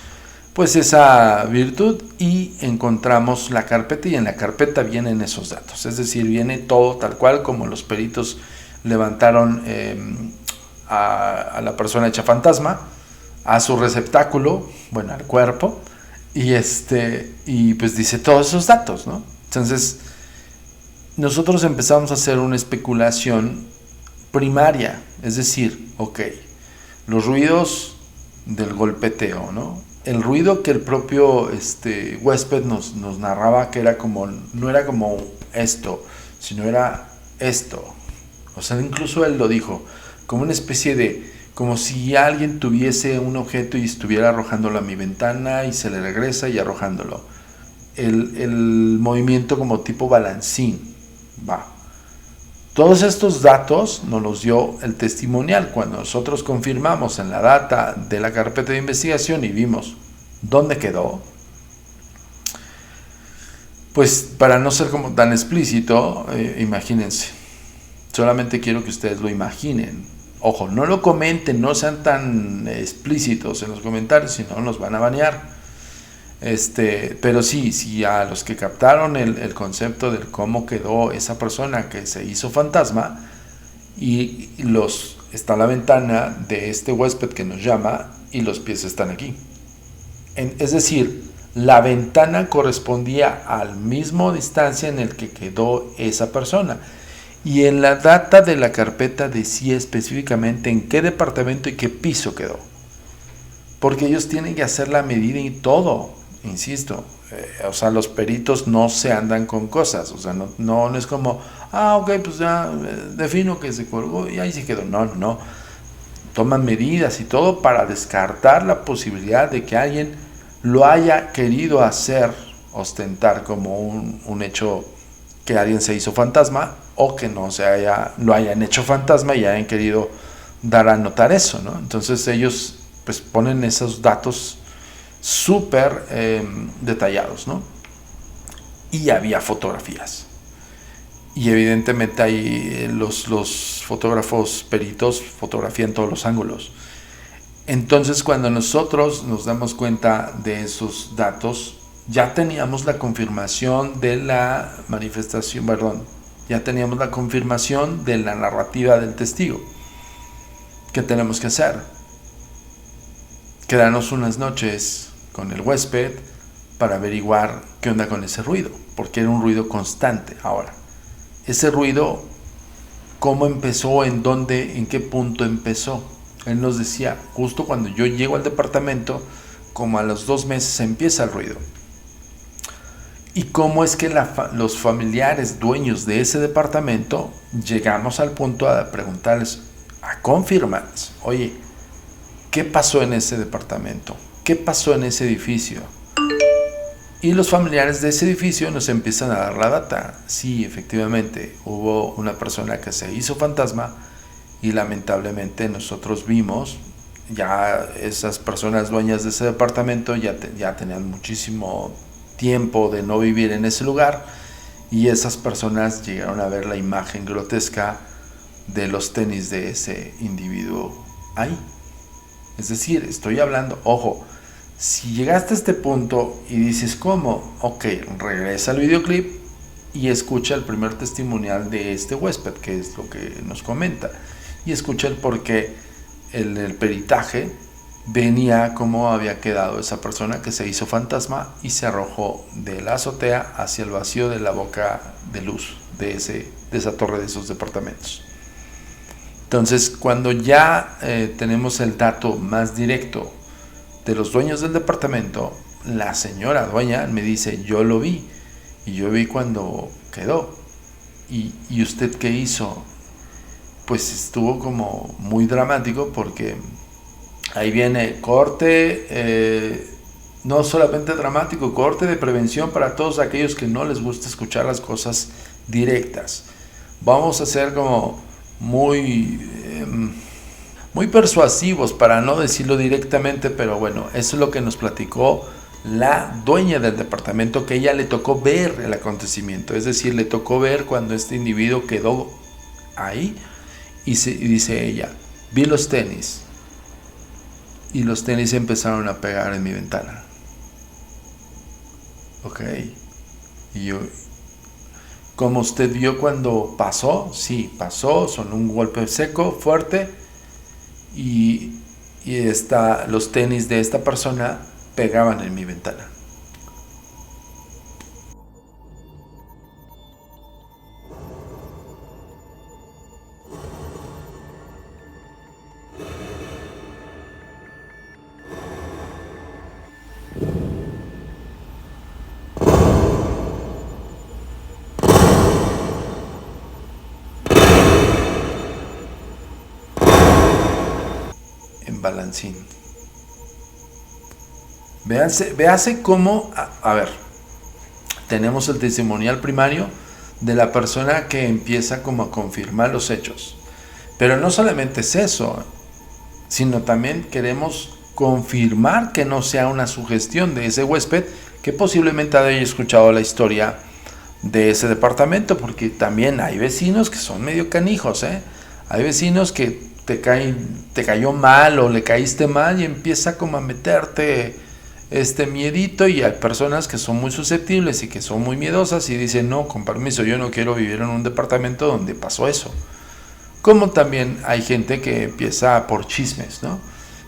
pues esa virtud y encontramos la carpeta, y en la carpeta vienen esos datos, es decir, viene todo tal cual como los peritos levantaron a la persona hecha fantasma, a su receptáculo, bueno, al cuerpo, y pues dice todos esos datos, ¿no? Entonces nosotros empezamos a hacer una especulación primaria, es decir, ok, los ruidos del golpeteo, ¿no? El ruido que el propio huésped nos narraba, que era como, no era como esto, sino era esto. O sea, incluso él lo dijo, como una especie de, como si alguien tuviese un objeto y estuviera arrojándolo a mi ventana y se le regresa y arrojándolo. El movimiento como tipo balancín, va. Todos estos datos nos los dio el testimonial. Cuando nosotros confirmamos en la data de la carpeta de investigación y vimos dónde quedó, pues para no ser como tan explícito, imagínense. Solamente quiero que ustedes lo imaginen. Ojo, no lo comenten, no sean tan explícitos en los comentarios, si no nos van a banear. Pero sí, a los que captaron el concepto de cómo quedó esa persona que se hizo fantasma, y está la ventana de este huésped que nos llama y los pies están aquí. Es decir, la ventana correspondía al mismo distancia en el que quedó esa persona. Y en la data de la carpeta decía específicamente en qué departamento y qué piso quedó. Porque ellos tienen que hacer la medida y todo. Insisto, o sea, los peritos no se andan con cosas, o sea, no es como, ok, pues ya defino que se colgó y ahí se quedó. No, toman medidas y todo para descartar la posibilidad de que alguien lo haya querido hacer ostentar como un hecho, que alguien se hizo fantasma, o que no lo hayan hecho fantasma y hayan querido dar a notar eso, ¿no? Entonces ellos pues ponen esos datos súper detallados, ¿no? y había fotografías. Y evidentemente ahí los fotógrafos peritos fotografían todos los ángulos. Entonces, cuando nosotros nos damos cuenta de esos datos, ya teníamos la confirmación de la manifestación, ya teníamos la confirmación de la narrativa del testigo. ¿Qué tenemos que hacer? Quedarnos unas noches con el huésped para averiguar qué onda con ese ruido, porque era un ruido constante. Ahora, ese ruido, ¿cómo empezó? ¿En dónde? ¿En qué punto empezó? Él nos decía, justo cuando yo llego al departamento, como a los 2 meses empieza el ruido. ¿Y cómo es que los familiares dueños de ese departamento llegamos al punto a preguntarles, a confirmarles, oye, ¿qué pasó en ese departamento? ¿Qué pasó en ese edificio? Y los familiares de ese edificio nos empiezan a dar la data. Sí, efectivamente, hubo una persona que se hizo fantasma y lamentablemente nosotros vimos, ya esas personas dueñas de ese departamento ya tenían muchísimo tiempo de no vivir en ese lugar y esas personas llegaron a ver la imagen grotesca de los tenis de ese individuo ahí. Es decir, estoy hablando, ojo, si llegaste a este punto y dices, ¿cómo? Ok, regresa al videoclip y escucha el primer testimonial de este huésped, que es lo que nos comenta, y escucha el por qué el peritaje venía cómo había quedado esa persona que se hizo fantasma y se arrojó de la azotea hacia el vacío de la boca de luz de esa torre de esos departamentos. Entonces, cuando ya tenemos el dato más directo de los dueños del departamento, la señora dueña me dice, yo lo vi, y yo vi cuando quedó. ¿Y usted qué hizo? Pues estuvo como muy dramático porque ahí viene corte, no solamente dramático, corte de prevención para todos aquellos que no les gusta escuchar las cosas directas. Vamos a ser como muy persuasivos para no decirlo directamente, pero bueno, eso es lo que nos platicó la dueña del departamento, que ella le tocó ver el acontecimiento, es decir, le tocó ver cuando este individuo quedó ahí y dice ella, vi los tenis y los tenis empezaron a pegar en mi ventana. Ok, y yo, como usted vio cuando pasó, sí, pasó, sonó un golpe seco, fuerte, y los tenis de esta persona pegaban en mi ventana. Balancín. Véase cómo, a ver, tenemos el testimonial primario de la persona que empieza como a confirmar los hechos. Pero no solamente es eso, sino también queremos confirmar que no sea una sugestión de ese huésped que posiblemente haya escuchado la historia de ese departamento, porque también hay vecinos que son medio canijos, Hay vecinos que te cayó mal o le caíste mal y empieza como a meterte este miedito, y hay personas que son muy susceptibles y que son muy miedosas y dicen, no, con permiso, yo no quiero vivir en un departamento donde pasó eso. Como también hay gente que empieza por chismes, ¿no?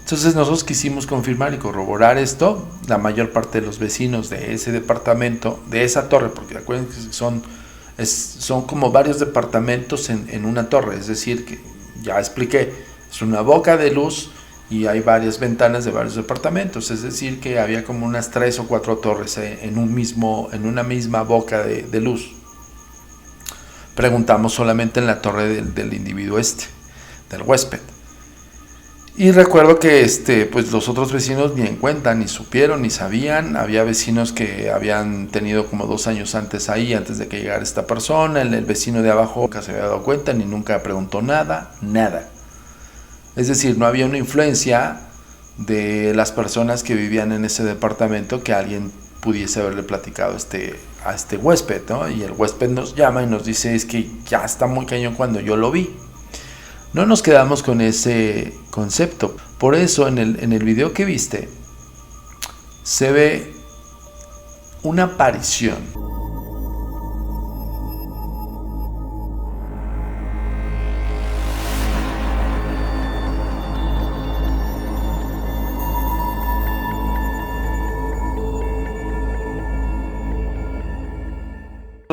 Entonces nosotros quisimos confirmar y corroborar esto. La mayor parte de los vecinos de ese departamento, de esa torre, porque acuérdense que son como varios departamentos en una torre, es decir, que ya expliqué, es una boca de luz y hay varias ventanas de varios departamentos, es decir, que había como unas 3 o 4 torres en una misma boca de luz. Preguntamos solamente en la torre del individuo del huésped. Y recuerdo que pues los otros vecinos ni en cuenta, ni supieron, ni sabían. Había vecinos que habían tenido como 2 años antes ahí, antes de que llegara esta persona. El vecino de abajo nunca se había dado cuenta, ni nunca preguntó nada. Es decir, no había una influencia de las personas que vivían en ese departamento que alguien pudiese haberle platicado a este huésped, ¿no? Y el huésped nos llama y nos dice, es que ya está muy cañón cuando yo lo vi. No nos quedamos con ese concepto. Por eso en el video que viste se ve una aparición.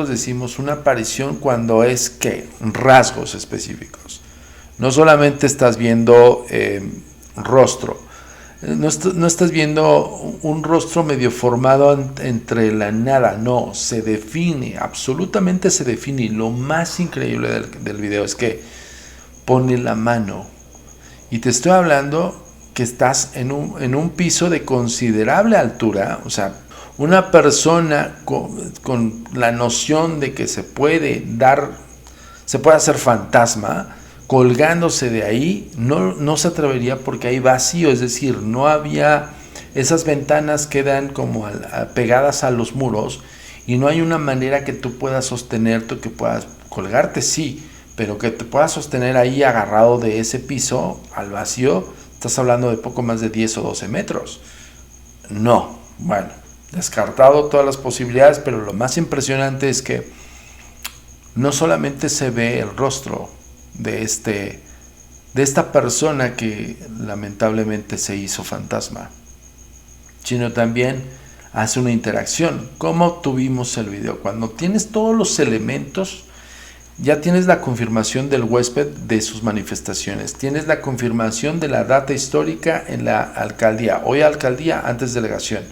Decimos una aparición cuando es que rasgos específicos. No solamente estás viendo rostro, no estás viendo un rostro medio formado entre la nada, no, se define, absolutamente se define. Y lo más increíble del video es que pone la mano. Y te estoy hablando que estás en un piso de considerable altura, o sea, una persona con la noción de que se puede hacer fantasma, colgándose de ahí, no se atrevería porque hay vacío, es decir, no había, esas ventanas quedan como pegadas a los muros y no hay una manera que tú puedas sostenerte, que puedas colgarte, sí, pero que te puedas sostener ahí agarrado de ese piso al vacío, estás hablando de poco más de 10 o 12 metros. No, bueno. Descartado todas las posibilidades, pero lo más impresionante es que no solamente se ve el rostro de esta persona que lamentablemente se hizo fantasma, sino también hace una interacción. ¿Cómo tuvimos el video? Cuando tienes todos los elementos, ya tienes la confirmación del huésped de sus manifestaciones, tienes la confirmación de la data histórica en la alcaldía, hoy alcaldía, antes delegación.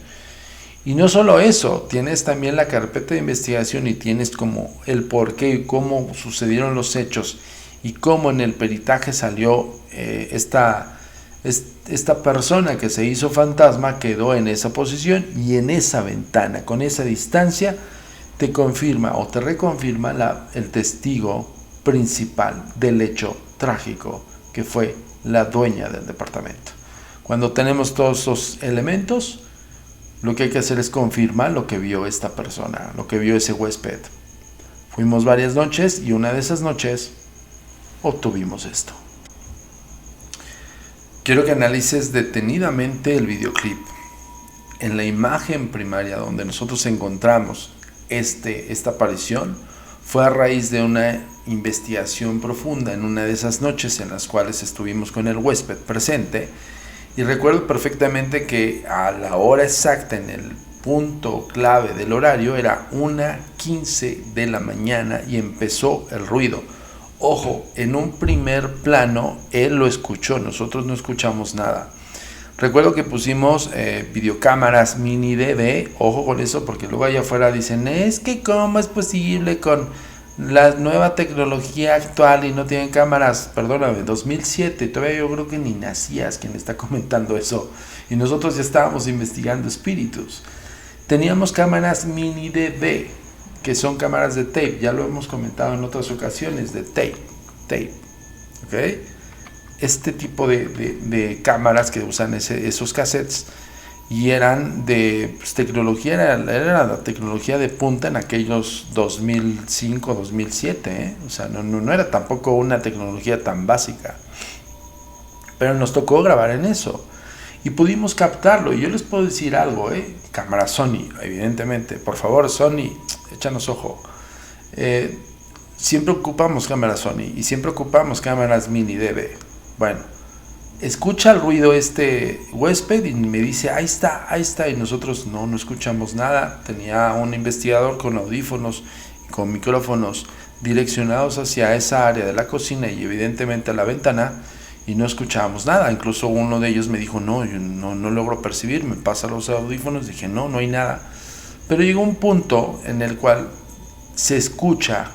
Y no solo eso, tienes también la carpeta de investigación y tienes como el porqué y cómo sucedieron los hechos y cómo en el peritaje salió esta persona que se hizo fantasma, quedó en esa posición y en esa ventana, con esa distancia, te confirma o te reconfirma el testigo principal del hecho trágico, que fue la dueña del departamento. Cuando tenemos todos esos elementos, lo que hay que hacer es confirmar lo que vio esta persona, lo que vio ese huésped. Fuimos varias noches y una de esas noches obtuvimos esto. Quiero que analices detenidamente el videoclip. En la imagen primaria donde nosotros encontramos esta aparición fue a raíz de una investigación profunda en una de esas noches en las cuales estuvimos con el huésped presente. Y recuerdo perfectamente que a la hora exacta, en el punto clave del horario, era 1:15 de la mañana y empezó el ruido. Ojo, en un primer plano él lo escuchó, nosotros no escuchamos nada. Recuerdo que pusimos videocámaras mini DV, ojo con eso, porque luego allá afuera dicen, es que cómo es posible con la nueva tecnología actual y no tienen cámaras. Perdóname, 2007, todavía yo creo que ni nacías quien está comentando eso, y nosotros ya estábamos investigando espíritus. Teníamos cámaras mini DV, que son cámaras de tape, ya lo hemos comentado en otras ocasiones, de tape, ¿ok? Este tipo de cámaras que usan esos cassettes, y eran de tecnología, era la tecnología de punta en aquellos 2005, 2007, o sea, no era tampoco una tecnología tan básica, pero nos tocó grabar en eso y pudimos captarlo. Y yo les puedo decir algo, cámara Sony, evidentemente, por favor Sony, échanos ojo, siempre ocupamos cámaras Sony y siempre ocupamos cámaras mini DV. Bueno, escucha el ruido este huésped y me dice, ahí está, y nosotros no escuchamos nada. Tenía un investigador con audífonos y con micrófonos direccionados hacia esa área de la cocina y evidentemente a la ventana, y no escuchábamos nada. Incluso uno de ellos me dijo, yo no logro percibir, me pasa los audífonos. Dije, no hay nada. Pero llegó un punto en el cual se escucha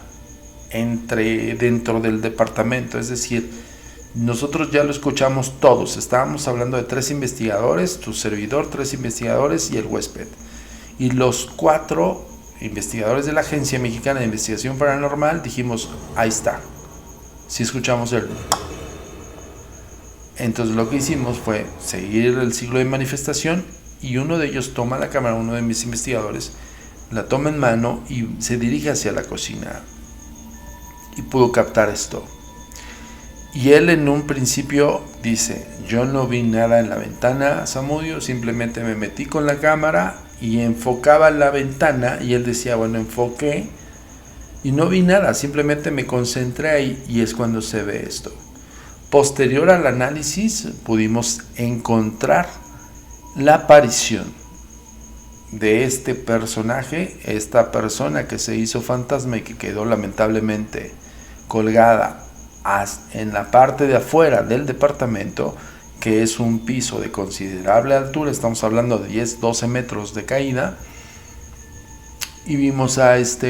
dentro del departamento, es decir, nosotros ya lo escuchamos todos. Estábamos hablando de 3 investigadores, tu servidor, 3 investigadores y el huésped. Y los 4 investigadores de la Agencia Mexicana de Investigación Paranormal dijimos, ahí está. Sí escuchamos el... Entonces lo que hicimos fue seguir el ciclo de manifestación y uno de ellos toma la cámara, uno de mis investigadores, la toma en mano y se dirige hacia la cocina y pudo captar esto. Y él en un principio dice, yo no vi nada en la ventana, Zamudio, simplemente me metí con la cámara y enfocaba la ventana y él decía, bueno, enfoqué y no vi nada, simplemente me concentré ahí y es cuando se ve esto. Posterior al análisis pudimos encontrar la aparición de este personaje, esta persona que se hizo fantasma y que quedó lamentablemente colgada en la parte de afuera del departamento, que es un piso de considerable altura, estamos hablando de 10-12 metros de caída, y vimos a esta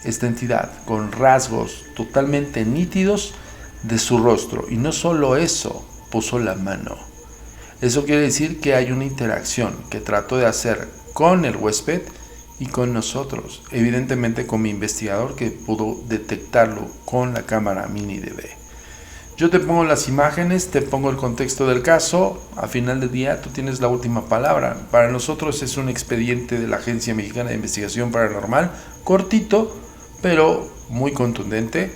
entidad con rasgos totalmente nítidos de su rostro, y no solo eso, puso la mano. Eso quiere decir que hay una interacción que trato de hacer con el huésped y con nosotros, evidentemente con mi investigador que pudo detectarlo con la cámara mini DV. Yo te pongo las imágenes, te pongo el contexto del caso, a final del día tú tienes la última palabra. Para nosotros es un expediente de la Agencia Mexicana de Investigación Paranormal, cortito, pero muy contundente.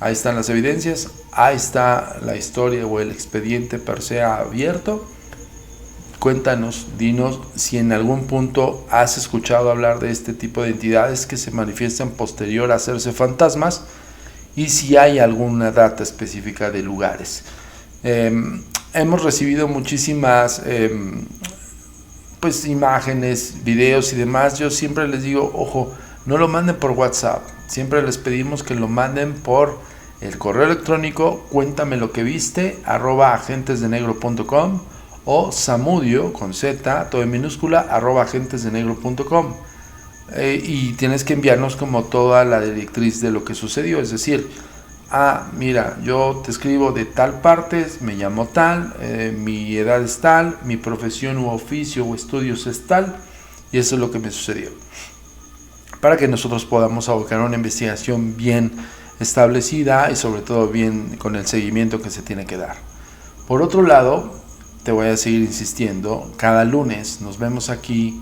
Ahí están las evidencias, ahí está la historia o el expediente per se abierto. Cuéntanos, dinos si en algún punto has escuchado hablar de este tipo de entidades que se manifiestan posterior a hacerse fantasmas y si hay alguna data específica de lugares. Hemos recibido muchísimas imágenes, videos y demás. Yo siempre les digo, ojo, no lo manden por WhatsApp, siempre les pedimos que lo manden por el correo electrónico cuéntame lo que viste @agentesdenegro.com o Zamudio con Z, todo en minúscula, @agentesdenegro.com, y tienes que enviarnos como toda la directriz de lo que sucedió, es decir, mira, yo te escribo de tal parte, me llamo tal, mi edad es tal, mi profesión u oficio o estudios es tal, y eso es lo que me sucedió, para que nosotros podamos abocar una investigación bien establecida y sobre todo bien con el seguimiento que se tiene que dar. Por otro lado, te voy a seguir insistiendo, cada lunes nos vemos aquí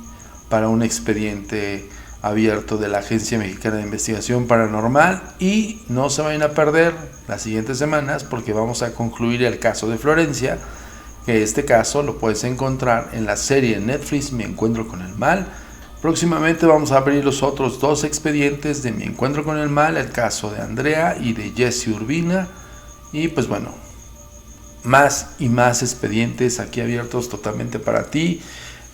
para un expediente abierto de la Agencia Mexicana de Investigación Paranormal y no se vayan a perder las siguientes semanas porque vamos a concluir el caso de Florencia, que este caso lo puedes encontrar en la serie Netflix Mi Encuentro con el Mal. Próximamente vamos a abrir los otros 2 expedientes de Mi Encuentro con el Mal, el caso de Andrea y de Jesse Urbina, y pues bueno, más y más expedientes aquí abiertos totalmente para ti.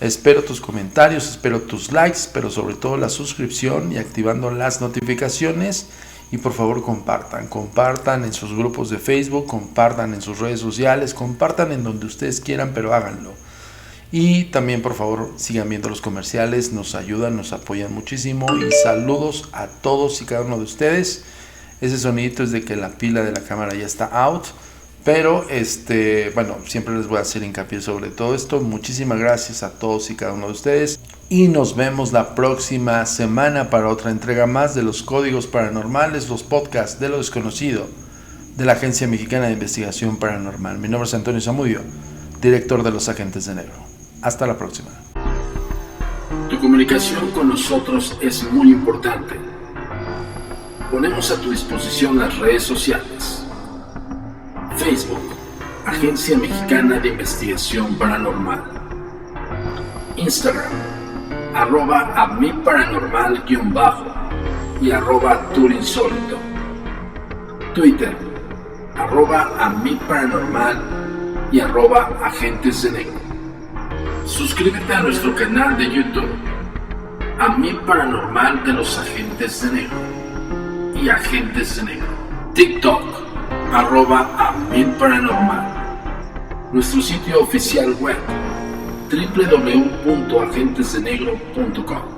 Espero tus comentarios, espero tus likes, pero sobre todo la suscripción y activando las notificaciones. Y por favor compartan en sus grupos de Facebook, compartan en sus redes sociales, compartan en donde ustedes quieran, pero háganlo. Y también por favor sigan viendo los comerciales, nos ayudan, nos apoyan muchísimo. Y saludos a todos y cada uno de ustedes. Ese sonidito es de que la pila de la cámara ya está out. Pero siempre les voy a hacer hincapié sobre todo esto. Muchísimas gracias a todos y cada uno de ustedes. Y nos vemos la próxima semana para otra entrega más de los Códigos Paranormales, los podcasts de lo desconocido de la Agencia Mexicana de Investigación Paranormal. Mi nombre es Antonio Zamudio, director de los Agentes de Negro. Hasta la próxima. Tu comunicación con nosotros es muy importante. Ponemos a tu disposición las redes sociales. Facebook, Agencia Mexicana de Investigación Paranormal. Instagram, @amiparanormal_ y @turinsólito. Twitter, @amiparanormal y @agentes de negro. Suscríbete a nuestro canal de YouTube, A Mi Paranormal de los Agentes de Negro y Agentes de Negro. TikTok, @amiparanormal. Nuestro sitio oficial web, www.agentesdenegro.com.